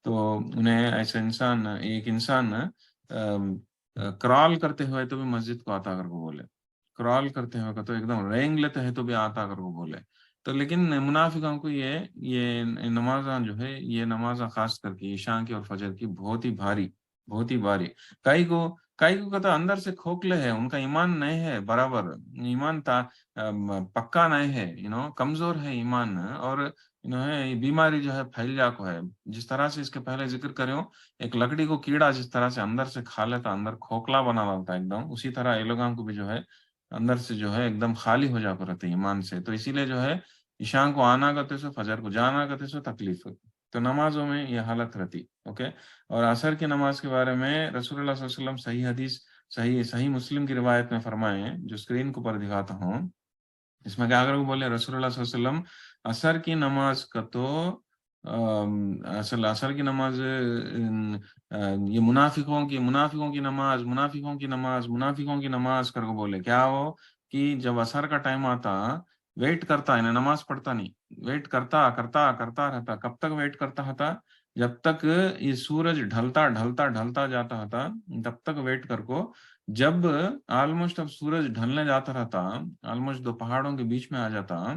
تو انہیں ایسے ایک انسان کرال کرتے ہوئے تو بھی مسجد کو آتا کر کو بولے، کرال کرتے ہوئے تو ایک دم رینگ لیتے ہیں تو بھی آتا کر کو بولے. تو لیکن منافقوں کو یہ نمازاں جو ہے یہ نمازاں خاص کر کے عشاء کی اور فجر کی بہت ہی بھاری. کئی کو کہتا اندر سے کھوکھلے ہے، ان کا ایمان نہیں ہے برابر، ایمان پکا نہیں ہے، کمزور ہے ایمان، اور یہ بیماری جو ہے پھیل جا کو ہے. جس طرح سے اس کے پہلے ذکر کریں، ایک لکڑی کو کیڑا جس طرح سے اندر سے کھا لیتا، اندر کھوکھلا بنا ڈالتا ایک دم، اسی طرح یہ لوگوں کو بھی جو ہے اندر سے جو ہے ایک دم خالی ہو جا کر رہتے ایمان سے. تو اسی لیے جو ہے عشاء کو آنا کرتے سو، فجر کو جانا کرتے سو تکلیف ہوتی. تو نمازوں میں یہ حالت رہتی. اوکے. اور عصر کی نماز کے بارے میں رسول اللہ صلی اللہ علیہ وسلم صحیح حدیث، صحیح مسلم کی روایت میں فرمائے ہیں، جو اسکرین کے اوپر دکھاتا ہوں. اس میں کیا اگر وہ بولے رسول اللہ صلی اللہ علیہ وسلم عصر کی نماز کا تو عصر کی نماز یہ منافقوں کی نماز کر کو بولے کیا ہو کہ جب عصر کا ٹائم آتا ویٹ کرتا، انہیں نماز پڑھتا نہیں، ویٹ کرتا کرتا کرتا رہتا. کب تک ویٹ کرتا تھا؟ جب تک یہ سورج ڈھلتا ڈھلتا ڈھلتا جاتا تھا، تب تک ویٹ کر کو. جب آلموسٹ اب سورج ڈھلنے جاتا رہتا، آلموسٹ دو پہاڑوں کے بیچ میں آ جاتا،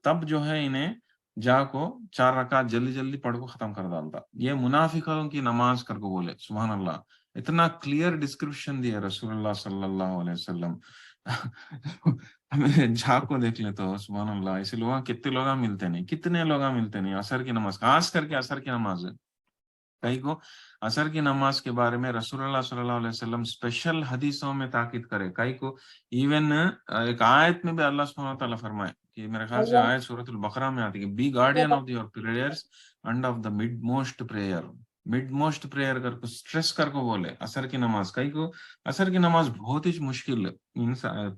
تب جو ہے انہیں جا کو 4 رکعت جلدی جلدی پڑھ کو ختم کر ڈالتا. یہ منافقوں کی نماز کر کو بولے. سبحان اللہ، اتنا کلیئر ڈسکرپشن دیا رسول اللہ صلی اللہ علیہ وسلم. ہمیں جھاگ کو دیکھ لے تو سبحان اللہ، ایسے لوگ کتنے لوگ ملتے نہیں عصر کی نماز، خاص کر کے عصر کی نماز. کئی کو عصر کی نماز کے بارے میں رسول اللہ صلی اللہ علیہ وسلم اسپیشل حدیثوں میں تاکید کرے. کئی کو ایون ایک آیت میں بھی اللہ سبحانہ وتعالیٰ فرمائے کہ میرے خیال سے آیت سورۃ البقرہ میں آتی ہے، be guardian of your prayers and of the midmost prayer کر کو اسٹریس کر کو بولے عصر کی نماز. کئی کو عصر کی نماز بہت ہی مشکل،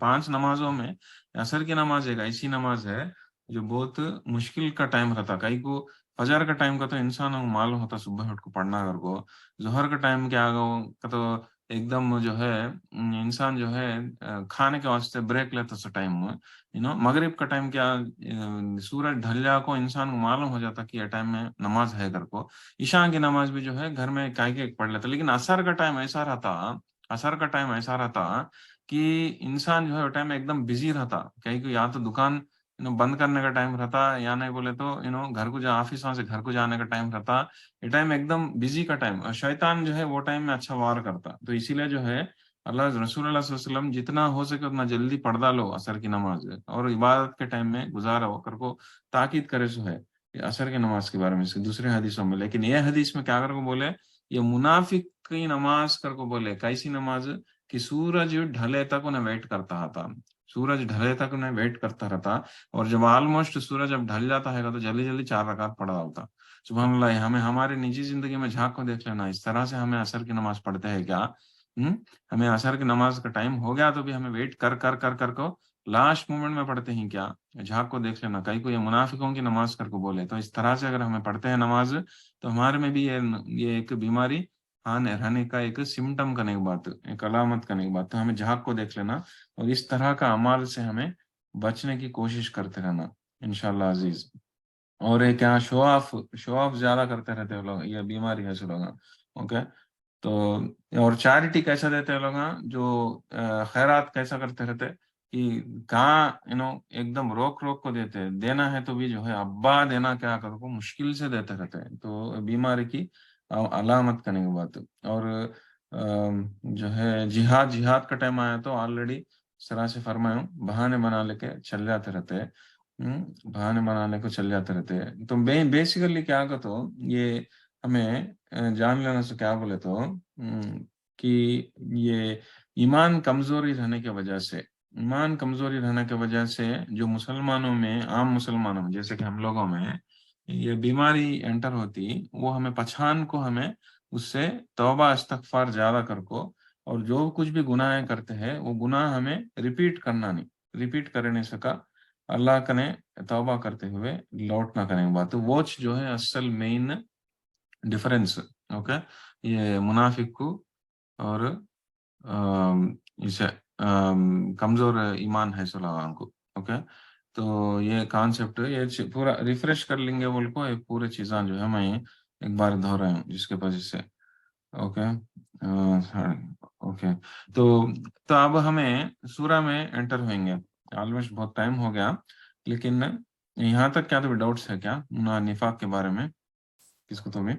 5 نمازوں میں عصر کی نماز ایک ایسی نماز ہے جو بہت مشکل کا ٹائم رہتا. کئی کو فجر کا ٹائم کا تو انسان کو معلوم ہوتا صبح اٹھ کو پڑھنا کر کو. ظہر کا ٹائم کیا کا تو ایک دم جو ہے انسان جو ہے کھانے کے واسطے بریک لیتا سا ٹائم. مغرب کا ٹائم کیا سورج ڈھل جا کو انسان کو معلوم ہو جاتا کہ یہ ٹائم میں نماز ہے کر کو. عشاء کی نماز بھی جو ہے گھر میں کے پڑھ لیتا. لیکن عصر کا ٹائم ایسا رہتا کہ انسان جو ہے وہ ٹائم ایک دم بزی رہتا. کہیں یا تو دکان بند کرنے کا ٹائم رہتا، یا نہیں بولے تو گھر کو آفس سے گھر کو جانے کا ٹائم رہتا. یہ ٹائم ایک دم بزی کا ٹائم، اور شیطان جو ہے وہ ٹائم میں اچھا وار کرتا. تو اسی لیے جو ہے رسول اللہ صلی اللہ علیہ وسلم جتنا ہو سکے اتنا جلدی پڑھ ڈالو عصر کی نماز، اور عبادت کے ٹائم میں گزارو کر کو تاکید کرے سو ہے عصر کی نماز کے بارے میں سے دوسرے حدیثوں میں. لیکن یہ حدیث میں کیا کر کو بولے، یہ منافق کی نماز کر کو بولے. کیسی نماز کہ سورج ڈھلے تک انہیں ویٹ کرتا تھا، رہتا. اور جب آلموسٹ سورج جب ڈھل جاتا ہے تو جلدی جلدی 4 رکعت پڑھ ڈالتا. سبحان اللہ. ہمیں ہمارے نجی زندگی میں جھانک کو دیکھ لینا، اس طرح سے ہمیں عصر کی نماز پڑھتے ہیں کیا؟ ہمیں عصر کی نماز کا ٹائم ہو گیا تو بھی ہمیں ویٹ کر کو لاسٹ مومنٹ میں پڑھتے ہیں کیا؟ جھانک کو دیکھ لینا. کئی کو یہ منافقوں کی نماز کر کو بولے. تو اس طرح سے اگر ہمیں پڑھتے ہیں نماز تو ہمارے میں بھی یہ ایک بیماری رہنے کا ایک سمٹم کرنے کی بات، ایک علامت کرنے کی بات. تو ہمیں جھانک کو دیکھ لینا اور اس طرح کا اعمال سے ہمیں بچنے کی کوشش کرتے رہنا انشاءاللہ عزیز. اور یہ کیا شو آف زیادہ کرتے رہتے ہیں لوگ، یہ بیماری ہے لوگ. اوکے. تو اور چیریٹی کیسا دیتے ہیں لوگ، جو خیرات کیسا کرتے رہتے کہ کہاں ایک دم روک کو دینا ہے تو بھی جو ہے ابا دینا کیا کر کو مشکل سے دیتے رہتے ہیں. تو بیماری کی علامت کرنے کی بات. اور جو ہے جہاد کا ٹائم آیا تو آلریڈی اس طرح سے فرمایا ہوں، بہانے بنا لے کے چل جاتے رہتے ہیں. بہانے بنانے کو چل جاتے رہتے ہیں. تو بیسیکلی کیا کہ تو یہ ہمیں جان لینا سے کیا بولے تو کہ یہ ایمان کمزوری رہنے کی وجہ سے جو مسلمانوں میں، عام مسلمانوں میں جیسے کہ ہم لوگوں میں یہ بیماری انٹر ہوتی، وہ ہمیں پہچان کو ہمیں اس سے توبہ استغفار زیادہ کر کو، اور جو کچھ بھی گناہ کرتے ہیں وہ گناہ ہمیں ریپیٹ کرنے نہیں سکا. اللہ کنے توبہ کرتے ہوئے لوٹنا کرنے کی بات. واچ جو ہے اصل مین ڈفرنس. اوکے. یہ منافق کو اور اسے کمزور ایمان ہے صلاحان کو. اوکے. تو یہ کانسیپٹ یہ پورا ریفریش کر لیں گے بول کو، یہ پورے چیزاں جو ہے میں ایک بار دہرا ہوں جس کے وجہ سے. اوکے. اوکے. تو اب ہمیں سورہ میں انٹر ہوئیں گے. آلموسٹ بہت ٹائم ہو گیا، لیکن यहाँ तक क्या तो डाउट्स है क्या निफाक के बारे में किसको तो भी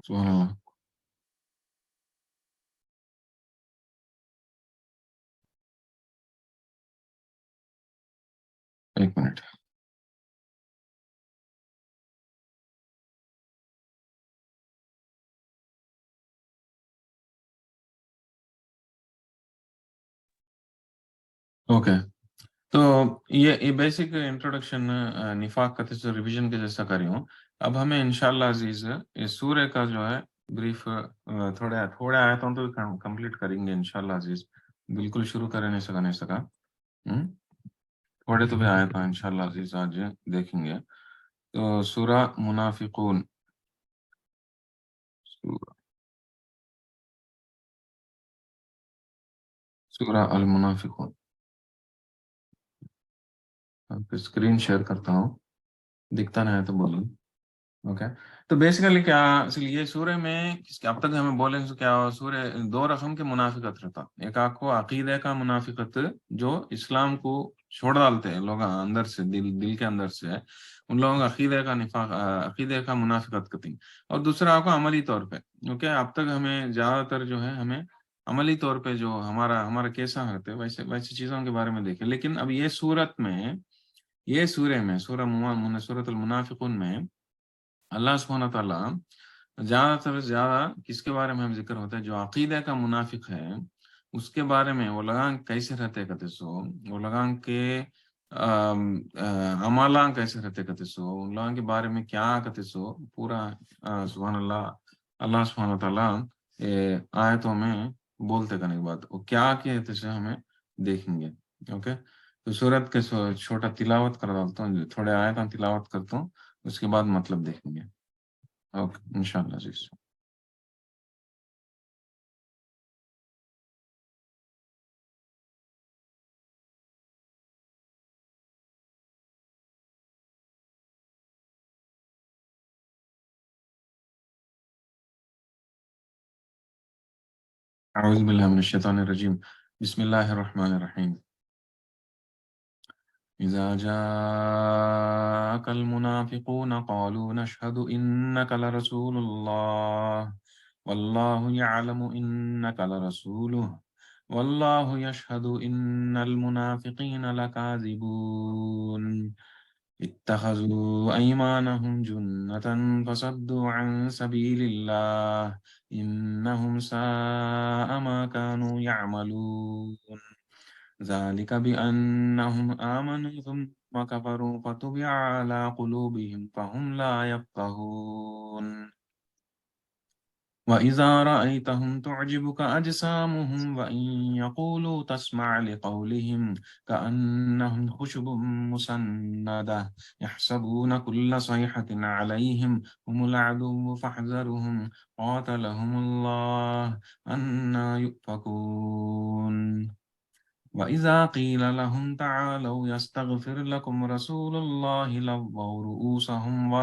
सुभान अल्लाह। एक मिनट। ओके, तो ये बेसिक इंट्रोडक्शन निफाक का तो रिवीजन के जैसा करी हूँ। अब हमें इंशाल्लाह अजीज इस सूर्य का जो है ब्रीफ थोड़े थोड़े आयतों तो कंप्लीट करेंगे इंशाल्लाह अजीज। बिल्कुल शुरू करे नहीं सका नहीं सका। हम्म, थोड़े तो भी आयत हैं इंशाल्लाह अजीज आज देखेंगे। तो सूरा मुनाफिकून, सूरा अल मुनाफिकून। आपको स्क्रीन शेयर करता हूँ, दिखता नहीं है तो बोलो। ओके, तो बेसिकली क्या असल ये सूर्य में अब तक हमें बोले तो क्या सूर्य दो रकम के मुनाफिकत रहता। एक आपको अकीदे का मुनाफिकत जो इस्लाम को छोड़ डालते हैं लोग अंदर से, दिल दिल के अंदर से, उन लोगों का अकीदे का निफाक, अकीदे का मुनाफिकत करती। और दूसरा आपको अमली तौर पे, ओके, अब तक हमें ज्यादातर जो है हमें अमली तौर पे जो हमारा हमारा कैसा होते वैसे वैसी चीजों के बारे में देखें। लेकिन अब ये सूरत में, ये सूर्य में सूरत अल मुनाफिकून में अल्लाह सुब्हानहू व तआला ज्यादातर ज्यादा किसके बारे में हम जिक्र होता है, जो अकीदा का मुनाफिक है उसके बारे में। वो लगान कैसे रहते कहते सो, वो लगान के अमाला कैसे रहते कहते सो, उन लोगों के बारे में क्या कहते सो पूरा सुभान अल्लाह, अल्लाह सुब्हानहू व तआला आयतों में बोलते करने के बाद वो क्या कहते से हमें देखेंगे। ओके, तो सूरत के छोटा तिलावत कर डालता हूँ, थोड़े आयत तिलावत करता हूँ, उसके बाद मतलब देखेंगे। ओके इंशाल्लाह जी। अऊज़ु बिल्लाहि मिनश शैतानिर रजीम। बिस्मिल्लाहिर रहमानिर रहीम। इज़ा जाअकल मुनाफिकून क़ालू नशहदु इन्नका लरसूलुल्लाह वल्लाहु यअलमु इन्नका लरसूलुहु वल्लाहु यशहदु इन्नल मुनाफिकीन लकाज़िबून इत्तखज़ू अयमानहुम जुन्नतन फसद्दू अन सबीलिल्लाह इन्नहुम साअ मा कानू यअमलून ذلك بأنهم آمنوا ثم كفروا فطبع على قلوبهم فهم لا يفقهون وإذا رأيتهم تعجبك أجسامهم وإن يقولوا تسمع لقولهم كأنهم خشب مسندة يحسبون كل صيحة عليهم هم العدو فاحذرهم قاتلهم الله أنى يؤفكون وإذا قيل لهم تعالوا يستغفر لكم رسول الله لووا رؤوسهم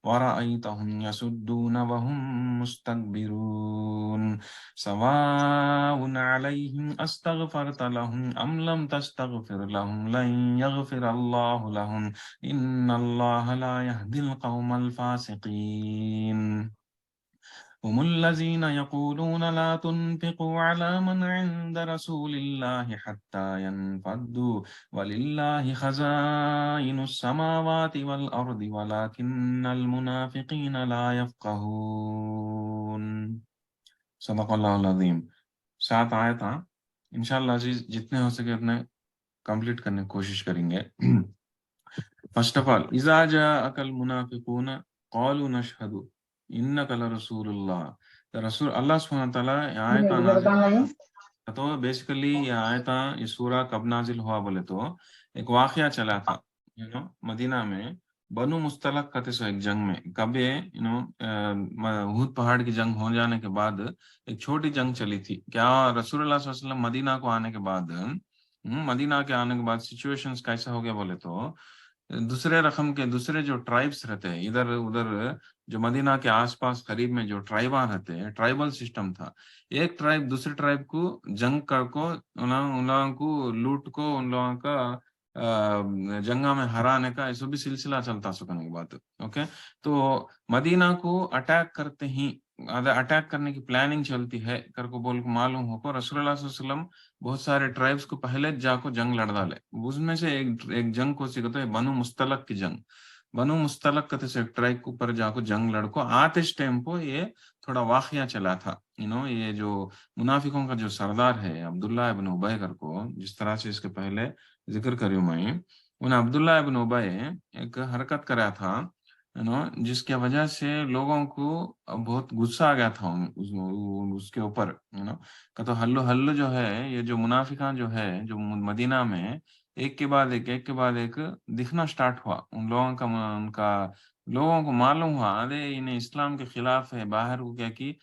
ورأيتهم يسدون وهم مستكبرون سواء عليهم أستغفرت لهم أم لم تستغفر لهم لن يغفر الله لهم إن الله لا يهدي القوم الفاسقين هم الذين يقولون لا تنفقوا على من عند رسول الله حتى ينفضوا ولله خزائن السماوات والأرض ولكن المنافقين لا يفقهون صدق اللہ العظیم۔ 7 آیت ہاں انشاءاللہ عزیز جتنے ہو سکے اتنے کمپلیٹ کرنے کی کوشش کریں گے۔ فرسٹ آف آل اذا جاءك المنافقون قالوا نشهد انك لرسول اللہ، رسول اللہ سبحانہ تعالیٰ یہ آیت نازل تو بیسیکلی یہ آیت یہ سورہ کب نازل ہوا بولے تو ایک واقعہ چلا تھا مدینہ میں بنو مستلق کہتے سو ایک جنگ میں کب احد پہاڑ کی جنگ ہو جانے کے بعد ایک چھوٹی جنگ چلی تھی۔ کیا رسول اللہ صلی اللہ علیہ وسلم مدینہ کو آنے کے بعد مدینہ کے آنے کے بعد سچویشنز کیسا ہو گیا بولے تو دوسرے رقم کے دوسرے جو ٹرائبس رہتے ہیں ادھر ادھر جو مدینہ کے آس پاس قریب میں جو ٹرائباں رہتے ہیں، ٹرائبل سسٹم تھا۔ ایک ٹرائب دوسرے ٹرائب کو جنگ کر کو ان لوگوں کو لوٹ کو ان لوگوں کا जंगा में हराने का ऐसा भी सिलसिला चलता सुकने की बात। ओके, तो मदीना को अटैक करते ही अटैक करने की प्लानिंग चलती है कर को बोल को मालूम हो को रसूलुल्लाह सल्लल्लाहु अलैहि वसल्लम बहुत सारे ट्राइब्स को पहले जाको जंग लड़ डाले। उसमें से एक जंग को सी कहते हैं बनु मुस्तलक की जंग। बनु मुस्तलक कहते से एक ट्राइब के ऊपर जाको जंग लड़को आते इस टाइम को ये थोड़ा वाकया चला था। ये जो मुनाफिकों का जो सरदार है अब्दुल्ला इब्न उबय कर को, जिस तरह से इसके पहले जिक्र करी मैं, उन अब्दुल्ला इब्न उबय एक हरकत करा था, जिसके वजह से लोगों को बहुत गुस्सा आ गया था उसके ऊपर। का तो हल्लो हल्लो जो है, ये जो मुनाफिकान जो है जो मदीना में एक के बाद एक दिखना स्टार्ट हुआ उन लोगों का। उनका लोगों को मालूम हुआ अरे इन्हें इस्लाम के खिलाफ है, बाहर को क्या कि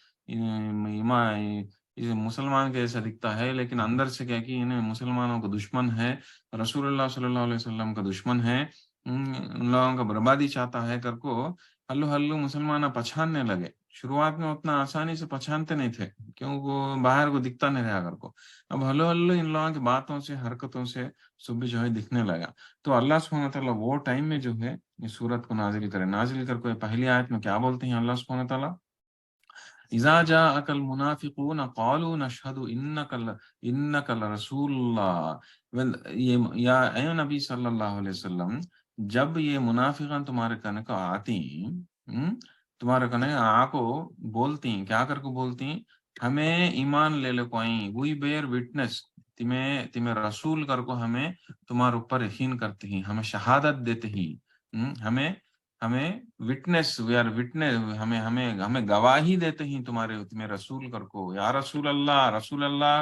ये मुसलमान के जैसा दिखता है, लेकिन अंदर से क्या कि इन्हें मुसलमानों का दुश्मन है, रसूलुल्लाह सल्लल्लाहु अलैहि वसल्लम का दुश्मन है, उन लोगों का बर्बादी चाहता है कर को हल्लू हल्लू मुसलमान पहचानने लगे। शुरुआत में उतना आसानी से पहचानते नहीं थे क्योंकि वो बाहर को दिखता नहीं रहा कर को। अब हल्लू हल्लू इन लोगों की बातों से हरकतों से सुबह जो है दिखने लगा। तो अल्लाह सुब्हानहू व तआला वो टाइम में जो है इस सूरत को नाजिल करे। नाजिल कर को पहली आयत में क्या बोलते हैं अल्लाह सुब्हानहू व तआला, इज़ा जाअकल मुनाफिकून क़ालू नशहदु इन्नका लरसूलुल्लाह। ये या ए नबी सल्लल्लाहु अलैहि वसल्लम, जब ये मुनाफिकान तुम्हारे कने को आती, तुम्हारे कने आको बोलती, क्या करके बोलती, हमें ईमान ले लो कोई, वी बेयर विटनेस, तुम्हें तुम्हें रसूल कर को हमें तुम्हारे ऊपर यकीन करते ही, हमें शहादत देते ही, हमें हमें विटनेस, वी आर विटनेस, हमें हमें हमें गवाही देते ही तुम्हें रसूल कर को, या रसूल अल्लाह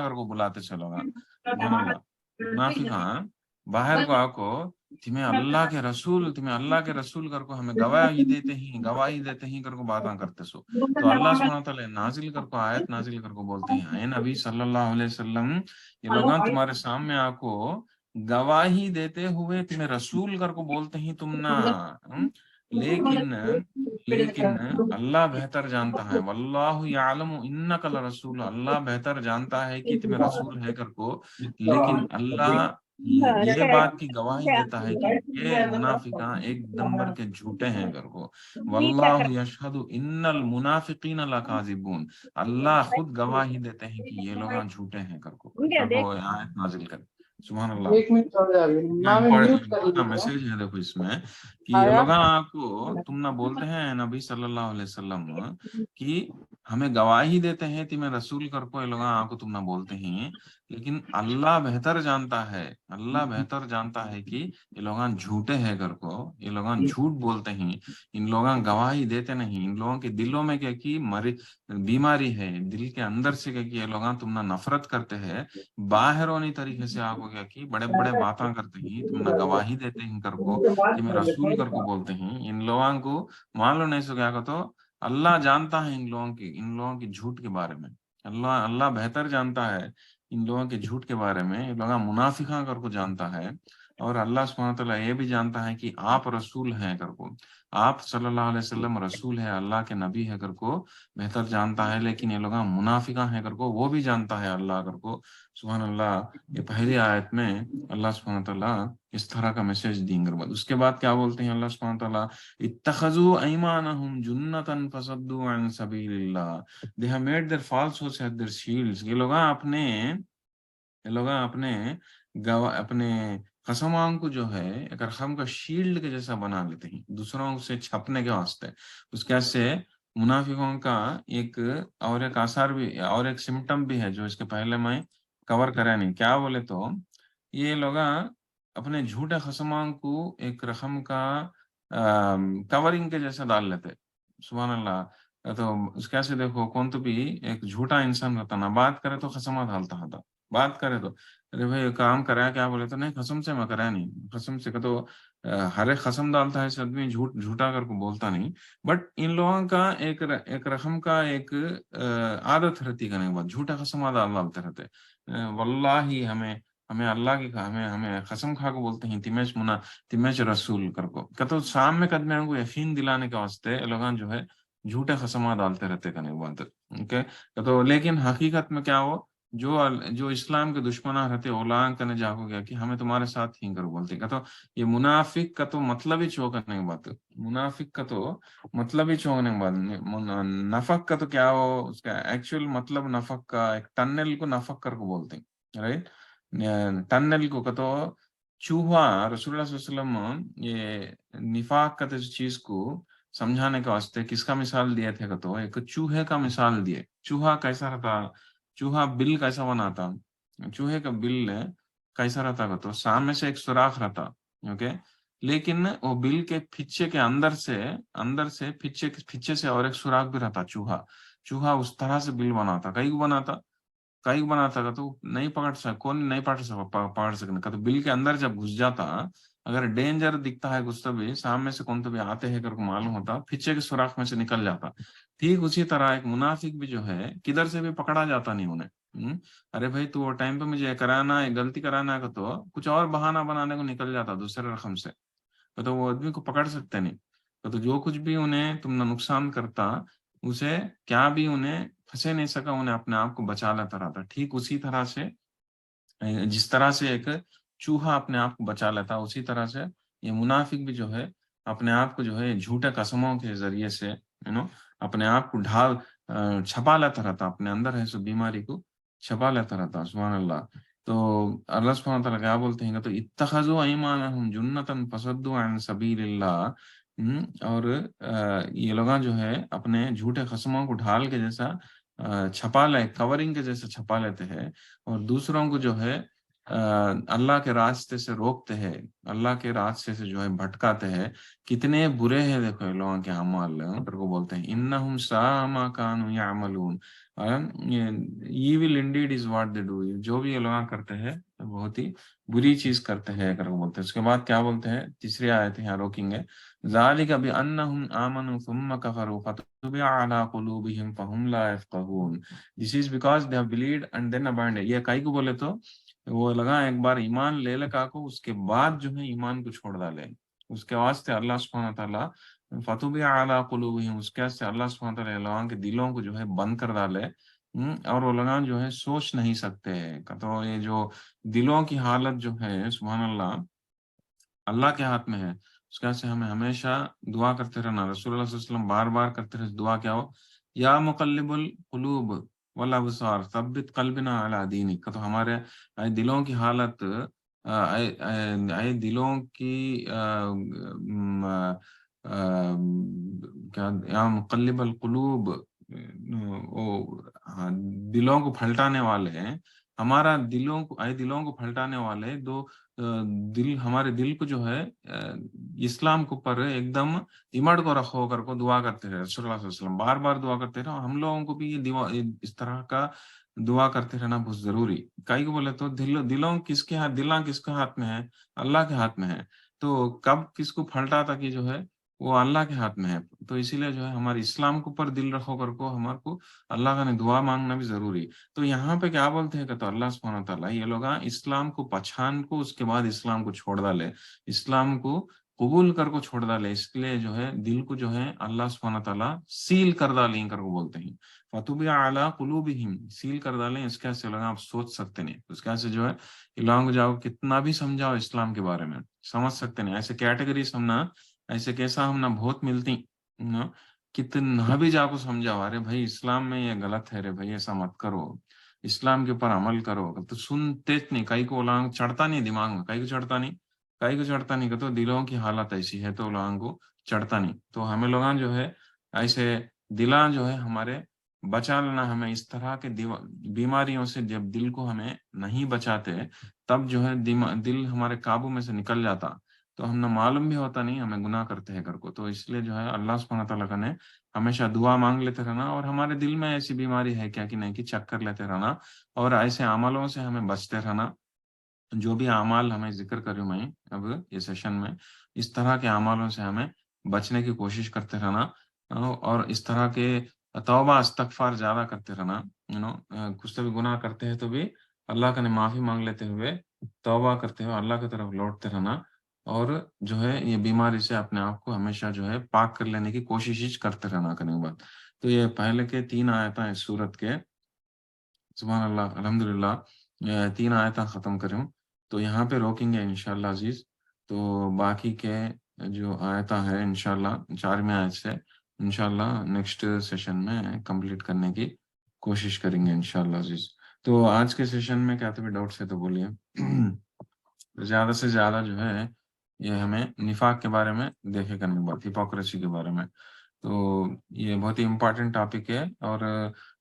कर को बुलाते चलोगा। सुभान अल्लाह। मुनाफिक बाहर को आको तुम्हें अल्लाह के रसूल कर को हमें गवाही देते ही कर को बातें करते सो। तो अल्लाह सुब्हानहू व तआला नाजिल कर को आयत नाजिल कर को बोलते हैं, ऐ नबी सल्लल्लाहु अलैहि वसल्लम, ये लोग तुम्हारे सामने आको गवाही देते हुए तुम्हें रसूल कर को बोलते ही तुम ना, लेकिन लेकिन अल्लाह बेहतर जानता है, वल्लाहु यालमु इन्नका लरसूल, अल्लाह बेहतर जानता है कि तुम्हें रसूल है कर को, लेकिन अल्लाह ये बात की गवाही देता है कि ये मुनाफिका एक नंबर के झूठे हैं कर को। वल्लाहु यशहदु इन्नल मुनाफिकीन लकाज़िबून, अल्लाह खुद गवाही देते हैं कि ये लोग झूठे हैं कर को आयत नाजिल कर। सुभान अल्लाह। एक मिनट हो जा रही है, मैं म्यूट कर इम्पोर्टेंट लेता हूँ। मैसेज है देखो इसमें कि ये आया लोग आपको तुम ना बोलते हैं नबी सल्लल्लाहु अलैहि वसल्लम कि हमें गवाही देते हैं तुम्हें रसूल कर को, ये लोग आपको तुम ना बोलते हैं, लेकिन अल्लाह बेहतर जानता है, अल्लाह बेहतर जानता है कि ये लोग झूठे हैं कर को, ये लोग झूठ बोलते हैं, इन लोग गवाही देते नहीं, इन लोगों के दिलों में क्या कि मरी बीमारी है, दिल के अंदर से क्या कि ये लोग तुम ना नफरत करते हैं, बाहर होनी तरीके से आपको क्या कि बड़े बड़े बातें करते हैं, तुम ना गवाही देते हैं कर को कि मैं रसूल कर को बोलते हैं, इन लोगों को मान लो नहीं सो क्या तो अल्लाह जानता है इन लोगों की झूठ के बारे में। अल्लाह अल्लाह बेहतर जानता है इन लोगों के झूठ के बारे में, ये लोग मुनाफिका कर को जानता है। और अल्लाह सुब्हानहू व तआला ये भी जानता है कि आप रसूल हैं कर को, आप सल्लल्लाहु अलैहि वसल्लम रसूल है, अल्लाह के नबी है कर को बेहतर जानता है, लेकिन ये लोग मुनाफिका है कर को वो भी जानता है अल्लाह कर को। सुभान अल्लाह। ये पहली आयत में अल्लाह सुब्हानहू व तआला इस तरह का मैसेज देंगे। बाद उसके बाद क्या बोलते हैं अल्लाह सुब्हानहू व तआला, इत्तखज़ू अयमानहुम जुन्नतन फसद्दू अन सबीलिल्लाह, they have made their falsehoods as their shields। ये लोग अपने अपने कसमां को जो है एक रकम का शील्ड के जैसा बना लेते हैं दूसरों से छपने के वास्ते। उसके से मुनाफिकों का एक और एक आसार भी और एक सिम्टम भी है जो इसके पहले मैं कवर करा नहीं। क्या बोले तो ये लोग अपने झूठे खसमां को एक रकम का कवरिंग के जैसा डाल लेते। सुभान अल्लाह। तो उसके से देखो कौन तो भी एक झूठा इंसान रहता ना, बात करे तो खसमा डालता था, बात करे तो अरे भाई काम कराया क्या, बोले तो नहीं कसम से मैं कराया नहीं, कसम से तो हर एक कसम डालता है, इस आदमी झूठा करके बोलता नहीं। बट इन लोगों का एक रकम का एक आदत रहती करने के बाद झूठा कसम डालते रहते। वल्लाही हमें हमें अल्लाह की हमें हमें कसम खा को बोलते हैं तिमेश रसूल कर को तो सामने कदमे को यकीन दिलाने के वास्ते लोग जो है झूठे कसमा डालते रहते करने के बाद। ओके, तो लेकिन हकीकत में क्या हो, جو اسلام کے دشمنا رہتے اولاں کنے جاگو گیا کہ ہمیں تمہارے ساتھ ہی کر بولتے کہ تو یہ منافق کا تو مطلب ہی چھو کرنے کی بات منافق کا تو مطلب ہی چھوڑنے کے بعد نفق کا تو کیا ہو اس کا ایکچوئل مطلب نفق کا ایک ٹنل کو نفق کر کو بولتے ہیں رائٹ ٹنل کو تو چوہا رسول اللہ صلی اللہ علیہ وسلم یہ نفاق کا چیز کو سمجھانے کے واسطے کس کا مثال دیے تھے کہ تو ایک چوہے کا مثال دیے چوہا کیسا رہتا چوہا بل کیسا بناتا چوہے کا بل کیسا رہتا کہ تو سامنے سے ایک سوراخ رہتا اوکے لیکن وہ بل کے پھچے کے اندر سے پھچے سے اور ایک سوراخ بھی رہتا چوہا اس طرح سے بل بناتا کئی کو بناتا کہ تو نہیں پکڑ سکتا کون نہیں پکڑ سکتا کہ تو بل کے اندر جب گھس جاتا اگر ڈینجر دکھتا ہے کچھ تو بھی سامنے سے کون تو بھی آتے ہیں کر کو معلوم ہوتا پھچے کے سوراخ میں سے نکل جاتا ٹھیک اسی طرح ایک منافق بھی جو ہے کدھر سے بھی پکڑا جاتا نہیں انہیں ارے بھائی تو وہ ٹائم پہ مجھے کرانا ہے غلطی کرانا ہے کہ تو کچھ اور بہانہ بنانے کو نکل جاتا دوسرے رقم سے تو وہ آدمی کو پکڑ سکتے نہیں تو جو کچھ بھی انہیں تم نے نقصان کرتا اسے کیا بھی انہیں پھنسے نہیں سکا انہیں اپنے آپ کو بچا لیتا رہتا ٹھیک اسی طرح سے جس طرح سے ایک چوہا اپنے آپ کو بچا لیتا اسی طرح سے یہ منافق بھی جو ہے اپنے آپ کو جو ہے جھوٹے قسموں کے ذریعے سے اپنے آپ کو چھپا لیتا رہتا اپنے اندر ہے سو بیماری کو چھپا لیتا رہتا سبحان اللہ تو اللہ سبحانہ تعالیٰ کیا بولتے ہیں تو اتخذوا ایمانہم جنتاً فصدوا عن سبیل اللہ اور یہ لوگ جو ہے اپنے جھوٹے قسموں کو ڈھال کے جیسا چھپا لے کورنگ کے جیسے چھپا لیتے ہیں اور دوسروں کو جو ہے اللہ کے راستے سے روکتے ہیں اللہ کے راستے سے جو ہے بھٹکاتے ہیں کتنے برے ہیں دیکھو لوگوں کے اعمال کو بولتے ہیں انہم ساء ما کانوا یعملون evil indeed is what they do جو بھی یہ لوگ کرتے ہیں بہت ہی بری چیز کرتے ہیں کر بولتے ہیں اس کے بعد کیا بولتے ہیں تیسری آیت یہاں روکیں گے ذالک بانہم آمنوا ثم کفروا فتطبع علی قلوبہم فہم لا یفقہون This is because they have believed and then abandoned یہ کائی کو بولے تو وہ لگا ایک بار ایمان لے لگا کو اس کے بعد جو ہے ایمان کو چھوڑ ڈالے اس کے واسطے اللہ سبحانہ تعالیٰ فتوبی اعلیٰ قلوبہم اس کے واسطے اللہ سبحانہ تعالیٰ لوگوں کے دلوں کو جو ہے بند کر ڈالے اور وہ لوگ جو ہے سوچ نہیں سکتے تو یہ جو دلوں کی حالت جو ہے سبحان اللہ کے ہاتھ میں ہے اس کے واسطے ہمیں ہمیشہ دعا کرتے رہنا رسول اللہ صلی اللہ علیہ وسلم بار بار کرتے رہے دعا کیا ہو یا مقلب القلوب والابصار ثبت قلبنا علی دینک تو ہمارے دلوں کی حالت دلوں کی کیا یا مقلب القلوب دلوں کو پھلٹانے والے ہیں ہمارا دلوں کو پھلٹانے والے دو دل ہمارے دل کو جو ہے اسلام کے اوپر ایک دم امڑ کو رکھو کر کو دعا کرتے رہے رسول اللہ صلی اللہ علیہ وسلم بار بار دعا کرتے رہے ہم لوگوں کو بھی یہ اس طرح کا دعا کرتے رہنا بہت ضروری کئی کو بولے تو دلوں کس کے ہاتھ میں ہے اللہ کے ہاتھ میں ہے تو کب کس کو پھلٹا تھا کہ جو ہے وہ اللہ کے ہاتھ میں ہے تو اسی لیے جو ہے ہمارے اسلام کے اوپر دل رکھو کر کو ہمارے کو اللہ کا نے دعا مانگنا بھی ضروری تو یہاں پہ کیا بولتے ہیں کہ تو اللہ سبحانہ تعالیٰ یہ لوگ اسلام کو پہچان کو اس کے بعد اسلام کو چھوڑ ڈالے اسلام کو قبول کر کو چھوڑ ڈالے اس لیے جو ہے دل کو جو ہے اللہ سبحانہ تعالیٰ سیل کر ڈالیں کر کو بولتے ہیں فَطُبِعَ عَلَىٰ قُلُوبِهِمْ سیل کر ڈالیں اس کیسے لگا آپ سوچ سکتے نہیں اس کیسے جو ہے لوگوں کو جاؤ کتنا بھی سمجھاؤ اسلام کے بارے میں سمجھ سکتے نہیں ایسے کیٹیگریز ہم نا ایسے کیسا ہم نا بہت ملتی کتنا بھی جا کو سمجھاؤ ارے بھائی اسلام میں یہ غلط ہے رے بھائی ایسا مت کرو اسلام کے اوپر عمل کرو تو سنتے نہیں کئی کو لوگوں چڑھتا نہیں دماغ میں کئی کو چڑھتا نہیں کہ تو دلوں کی حالت ایسی ہے تو لوگوں کو چڑھتا نہیں تو ہمیں لوگاں جو ہے ایسے دلاں جو ہے ہمارے بچا لینا ہمیں اس طرح کے بیماریوں سے جب دل کو ہمیں نہیں بچاتے تب جو ہے دل ہمارے قابو میں سے نکل جاتا تو ہم نہ معلوم بھی ہوتا نہیں ہمیں گناہ کرتے ہیں کر کو تو اس لیے جو ہے اللہ سبحانہ تعالیٰ کا نے ہمیشہ دعا مانگ لیتے رہنا اور ہمارے دل میں ایسی بیماری ہے کیا کہ نہیں کہ چیک کر لیتے رہنا اور ایسے عملوں سے ہمیں بچتے رہنا جو بھی اعمال ہمیں ذکر کروں میں اب یہ سیشن میں اس طرح کے اعمالوں سے ہمیں بچنے کی کوشش کرتے رہنا اور اس طرح کے توبہ استغفار زیادہ کرتے رہنا کچھ تو بھی گناہ کرتے ہیں تو بھی اللہ کا نے معافی مانگ لیتے ہوئے توبہ کرتے ہوئے اللہ کی طرف لوٹتے رہنا اور جو ہے یہ بیماری سے اپنے آپ کو ہمیشہ جو ہے پاک کر لینے کی کوشش کرتے رہنا کرنے کے بعد تو یہ پہلے کے 3 آیتیں اس سورت کے سبحان اللہ الحمدللہ 3 آیتیں ختم کروں تو یہاں پہ روکیں گے انشاءاللہ عزیز. تو باقی کے جو آیتیں ہیں انشاءاللہ 4ویں آیت سے انشاءاللہ نیکسٹ سیشن میں کمپلیٹ کرنے کی کوشش کریں گے انشاءاللہ عزیز. تو آج کے سیشن میں کیا تمہیں ڈاؤٹس ہے تو بولیے. زیادہ سے زیادہ جو ہے یہ ہمیں نفاق کے بارے میں دیکھے کرنے کی بات, ہپوکریسی کے بارے میں. تو یہ بہت ہی امپورٹنٹ ٹاپک ہے اور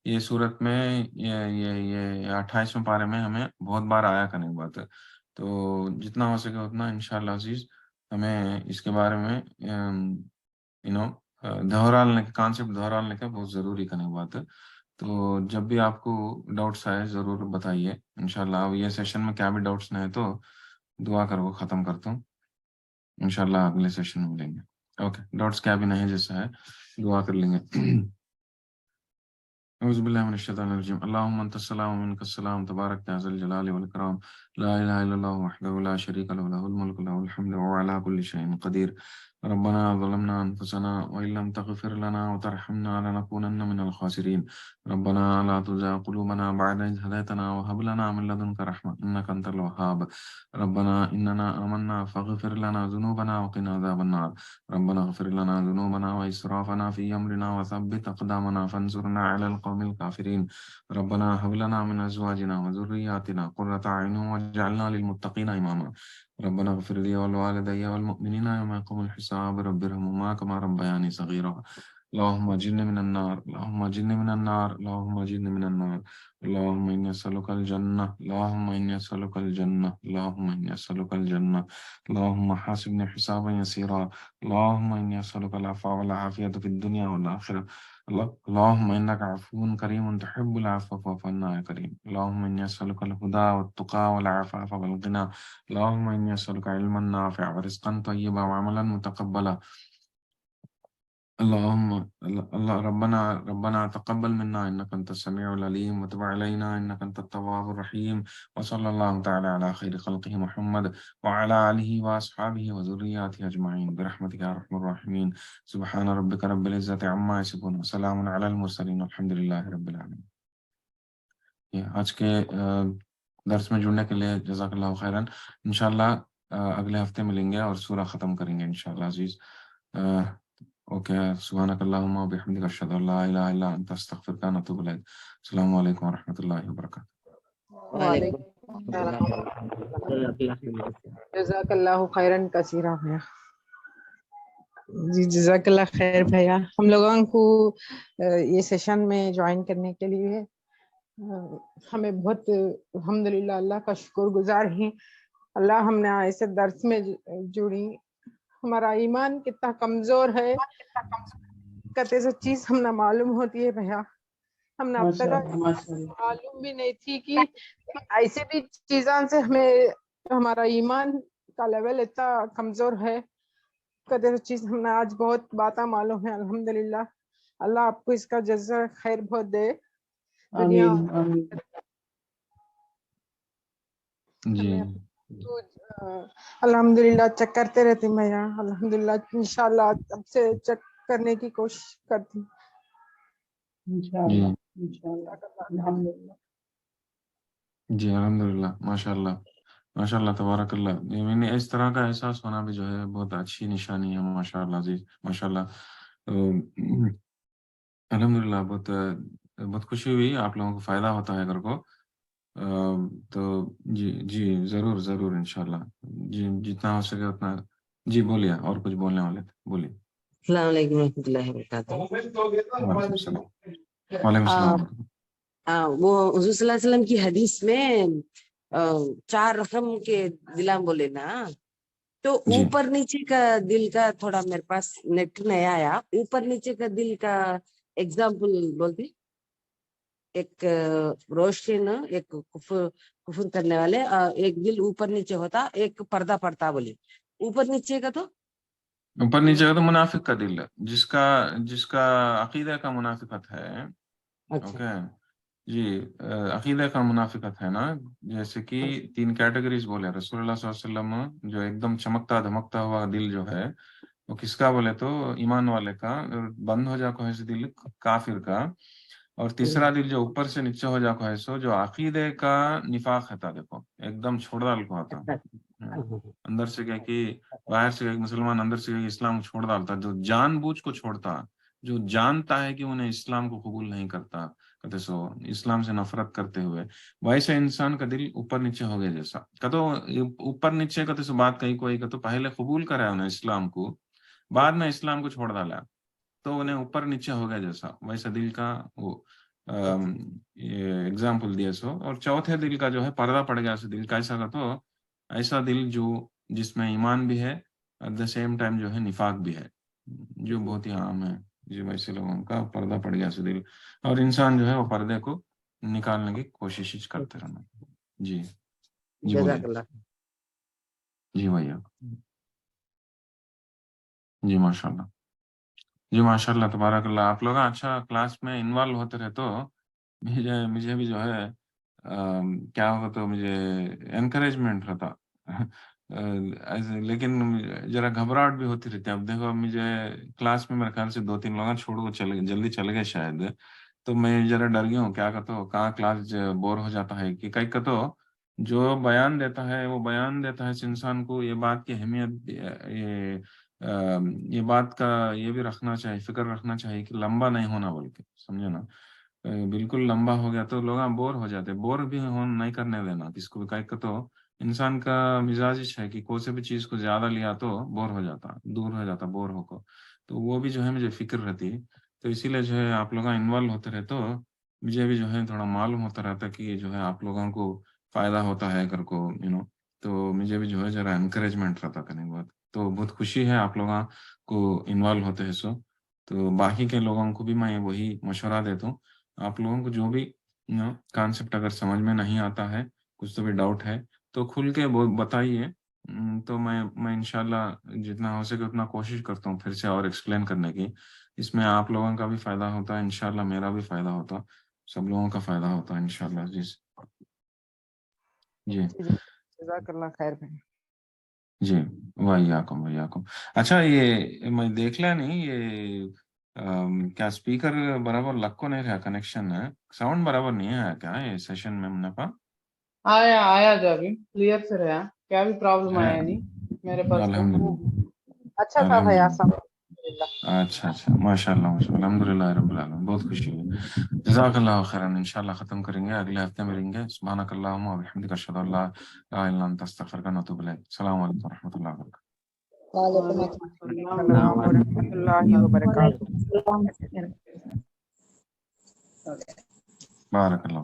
یہ صورت میں یہ 28ویں پارے میں ہمیں بہت بار آیا کرنے کی بات ہے. تو جتنا ہو سکے اتنا انشاءاللہ عزیز ہمیں اس کے بارے میں دہرالنے کانسیپٹ دہرالنے کا بہت ضروری کرنے کی بات ہے. تو جب بھی آپ کو ڈاؤٹس آئے ضرور بتائیے انشاءاللہ. اب یہ سیشن میں کیا بھی ڈاؤٹس نہیں ہے تو دعا کر وہ ختم کرتا ہوں انشاءاللہ اگلے سیشن میں ملیں گے. اوکے ڈاٹس کیا بھی نہیں جیسا ہے دعا کر لیں گے. اعوذ باللہ من الشیطان الرجیم. اللہم انت السلام ومنک السلام تبارک یا ذا الجلال والاکرام لا الہ الا اللہ وحدہ لا شریک له له الملک له الحمد وهو على كل شيء قدیر. ربنا ظلمنا انفسنا وان لم تغفر لنا وترحمنا لنكونن من الخاسرین. ربنا لا تزغ قلوبنا بعد إذ هديتنا وهب لنا من لدنك رحمة إنك أنت الوهاب. ربنا إننا آمنا فاغفر لنا ذنوبنا وقنا عذاب النار. ربنا اغفر لنا ذنوبنا وإسرافنا في أمرنا وثبت أقدامنا فانصرنا على القوم الكافرين. ربنا هب لنا من أزواجنا وذرياتنا قرة أعين واجعلنا للمتقين إماما. ربنا اغفر لي ولوالدي والمؤمنين يوم يقوم الحساب رب ارحمهما كما ربياني صغيرا. اللهم اجرني من النار اللهم اجرني من النار اللهم اجرني من النار. اللهم إني أسألك الجنة اللهم إني أسألك الجنة اللهم إني أسألك الجنة. اللهم حاسبني حسابا يسيرا. اللهم إني أسألك العفو والعافية في الدنيا والآخرة. اللهم إنك عفو كريم تحب العفو فاعف عنا يا كريم. اللهم إني أسألك الهدى والتقى والعفاف والغنى. اللهم إني أسألك علما نافعا ورزقا طيبا وعملا متقبلا. اللهم الله ربنا تقبل منا إنك أنت السميع العليم وتب علينا إنك أنت التواب الرحيم. وصلى الله تعالى على خير خلقه محمد وعلى آله وأصحابه وذرياته أجمعين برحمتك يا أرحم الراحمين. سبحان ربك رب العزة عما يصفون وسلام على المرسلين والحمد لله رب العالمين. آج کے درس میں جڑنے کے لیے جزاک اللہ خیرن. انشاءاللہ اگلے ہفتے ملیں گے اور سورہ ختم کریں گے انشاءاللہ عزیز. اوکے سبحانک اللہم و بحمدک اشہد ان لا الہ الا انت استغفرک و اتوب الیک. السلام علیکم ورحمۃ اللہ وبرکاتہ. وعلیکم السلام. جزاک اللہ خیرن کثیرا بھیا. جی جزاک اللہ خیر بھیا. ہم لوگوں کو یہ سیشن میں جوائن کرنے کے لیے ہمیں بہت الحمدللہ اللہ کا شکر گزار ہیں. اللہ ہم نے ایسے درس میں جڑی. ہمارا ایمان کتنا کمزور ہے کہتے سو چیز ہم نہ معلوم ہوتی ہے بھیا. ہم نے اب تک معلوم بھی نہیں تھی کہ ایسے بھی چیزاں سے ہمیں ہمارا ایمان کا لیول اتنا کمزور ہے کہتے سو چیز ہم نے آج بہت باتیں معلوم ہے. الحمدللہ اللہ آپ کو اس کا جزا خیر بہت دے. دنیا جی الحمدللہ چیک کرتے رہتے ہیں بھیا. الحمدللہ انشاءاللہ اب سے چیک کرنے کی کوشش کرتی ہوں انشاءاللہ. الحمدللہ جی الحمدللہ ماشاءاللہ ماشاءاللہ تبارک اللہ. یعنی اس طرح کا احساس ہونا بھی جو ہے بہت اچھی نشانی ہے ماشاءاللہ عزیز ماشاءاللہ. الحمدللہ بہت خوشی ہوئی. آپ لوگوں کو فائدہ ہوتا ہے اگر کو تو جی جی ضرور ضرور انشاءاللہ. جی جتنا ہو سکے اتنا. جی بولیے اور کچھ بولنے والے تھے بولیے. السلام علیکم ورحمۃ اللہ وبرکاتہ. وعلیکم السلام. وعلیکم السلام. وہ حضور صلی اللہ علیہ وسلم کی حدیث میں 4 رقم کے دلام بولے نا تو جی اوپر نیچے کا دل کا تھوڑا میرے پاس نیٹ نہیں آیا. اوپر نیچے کا دل کا ایگزامپل بولتے. ایک روشن ایک کفر کرنے والے ایک دل اوپر نیچے ہوتا ایک پردہ پڑتا بولے. اوپر نیچے کا تو اوپر نیچے کا تو منافق کا دل ہے جس کا عقیدہ کا منافقت ہے. اوکے جی عقیدہ کا منافقت ہے نا. جیسے کہ 3 کیٹیگریز بولے رسول اللہ صلی اللہ علیہ وسلم. جو ایک دم چمکتا دھمکتا ہوا دل جو ہے وہ کس کا بولے تو ایمان والے کا. بند ہو جا کو ایسے دل کافر کا. اور تیسرا دل جو اوپر سے نیچے ہو جا کو ہے سو جو عقیدے کا نفاق ہے تھا دیکھو ایک دم چھوڑ ڈال کو ہوتا اندر سے کیا کہ باہر سے ایک مسلمان اندر سے اسلام کو چھوڑ ڈالتا جو جان بوجھ کو چھوڑتا جو جانتا ہے کہ انہیں اسلام کو قبول نہیں کرتا کہتے سو اسلام سے نفرت کرتے ہوئے ویسے انسان کا دل اوپر نیچے ہو گیا جیسا کہتے اوپر نیچے کہتے سو بات کہیں کوئی کہ پہلے قبول کرا انہیں اسلام کو بعد میں اسلام کو چھوڑ ڈالا تو انہیں اوپر نیچے ہو گیا جیسا ویسا دل کا وہ اگزامپل دیا سو اور چوتھے دل کا جو ہے پردہ پڑ گیا دل کا ایسا کا تو ایسا دل جو جس میں ایمان بھی ہے ایٹ دا سیم ٹائم جو ہے نفاق بھی ہے جو بہت ہی عام ہے جو ویسے لوگوں کا پردہ پڑ گیا دل اور انسان جو ہے وہ پردے کو نکالنے کی کوشش کرتے رہنا جی جی بولیے جزاک اللہ جی بھیا جی ماشاء اللہ جی ماشاء اللہ تبارک اللہ آپ لوگ اچھا کلاس میں انوالو ہوتے رہے تو مجھے بھی جو ہے کیا ہوگا تو مجھے انکریجمنٹ رہتا لیکن ذرا گھبراہٹ بھی ہوتی رہتی ہے اب دیکھو مجھے کلاس میں میرے خیال سے 2-3 لوگ چھوڑ کو جلدی چلے گئے شاید تو میں ذرا ڈر گیا ہوں کیا کہتا ہوں کہاں کلاس بور ہو جاتا ہے کہ کئی کہتا جو بیان دیتا ہے وہ بیان دیتا ہے اس انسان کو یہ بات کی اہمیت یہ بات کا یہ بھی رکھنا چاہیے فکر رکھنا چاہیے کہ لمبا نہیں ہونا بلکہ سمجھے نا بالکل لمبا ہو گیا تو لوگ بور ہو جاتے بور بھی نہیں کرنے دینا کس کو بھی تو انسان کا مزاج ہے کہ کوئی سے بھی چیز کو زیادہ لیا تو بور ہو جاتا دور ہو جاتا بور ہو کو تو وہ بھی جو ہے مجھے فکر رہتی تو اسی لیے جو ہے آپ لوگ انوالو ہوتے رہے تو مجھے بھی جو ہے تھوڑا معلوم ہوتا رہتا کہ جو ہے آپ لوگوں کو فائدہ ہوتا ہے کر کو تو مجھے بھی جو ہے ذرا انکریجمنٹ رہتا کرنے کے بعد تو بہت خوشی ہے آپ لوگوں کو انوالو ہوتے ہیں سو تو باقی کے لوگوں کو بھی میں وہی مشورہ دیتا ہوں آپ لوگوں کو جو بھی کانسیپٹ اگر سمجھ میں نہیں آتا ہے کچھ تو بھی ڈاؤٹ ہے تو کھل کے بتائیے تو میں انشاءاللہ جتنا ہو سکے اتنا کوشش کرتا ہوں پھر سے اور ایکسپلین کرنے کی اس میں آپ لوگوں کا بھی فائدہ ہوتا ہے انشاءاللہ میرا بھی فائدہ ہوتا سب لوگوں کا فائدہ ہوتا ہے انشاءاللہ جی جزاک اللہ خیر بھائی جی وعلیکم اچھا یہ میں دیکھ لیا نہیں یہ کیا اسپیکر برابر لگ کو نہیں رہا کنیکشن ہے ساؤنڈ برابر نہیں ہے کیا یہ سیشن میں منافع آیا جو ابھی کلیئر سے رہا کیا بھی پرابلم آیا نہیں میرے پاس تو اچھا تھا بھائی اچھا ماشاء اللہ الحمدللہ رب العالمین بہت خوشی ہوئی جزاک اللہ خیرا انشاءاللہ ختم کریں گے اگلے ہفتے ملیں گے سبحانک اللہم و بحمدک اشہد ان لا الہ الا انت استغفرک و اتوب الیک السلام علیکم و رحمۃ اللہ وبرکاتہ وعلیکم السلام ورحمۃ اللہ وبرکاتہ بارک اللہ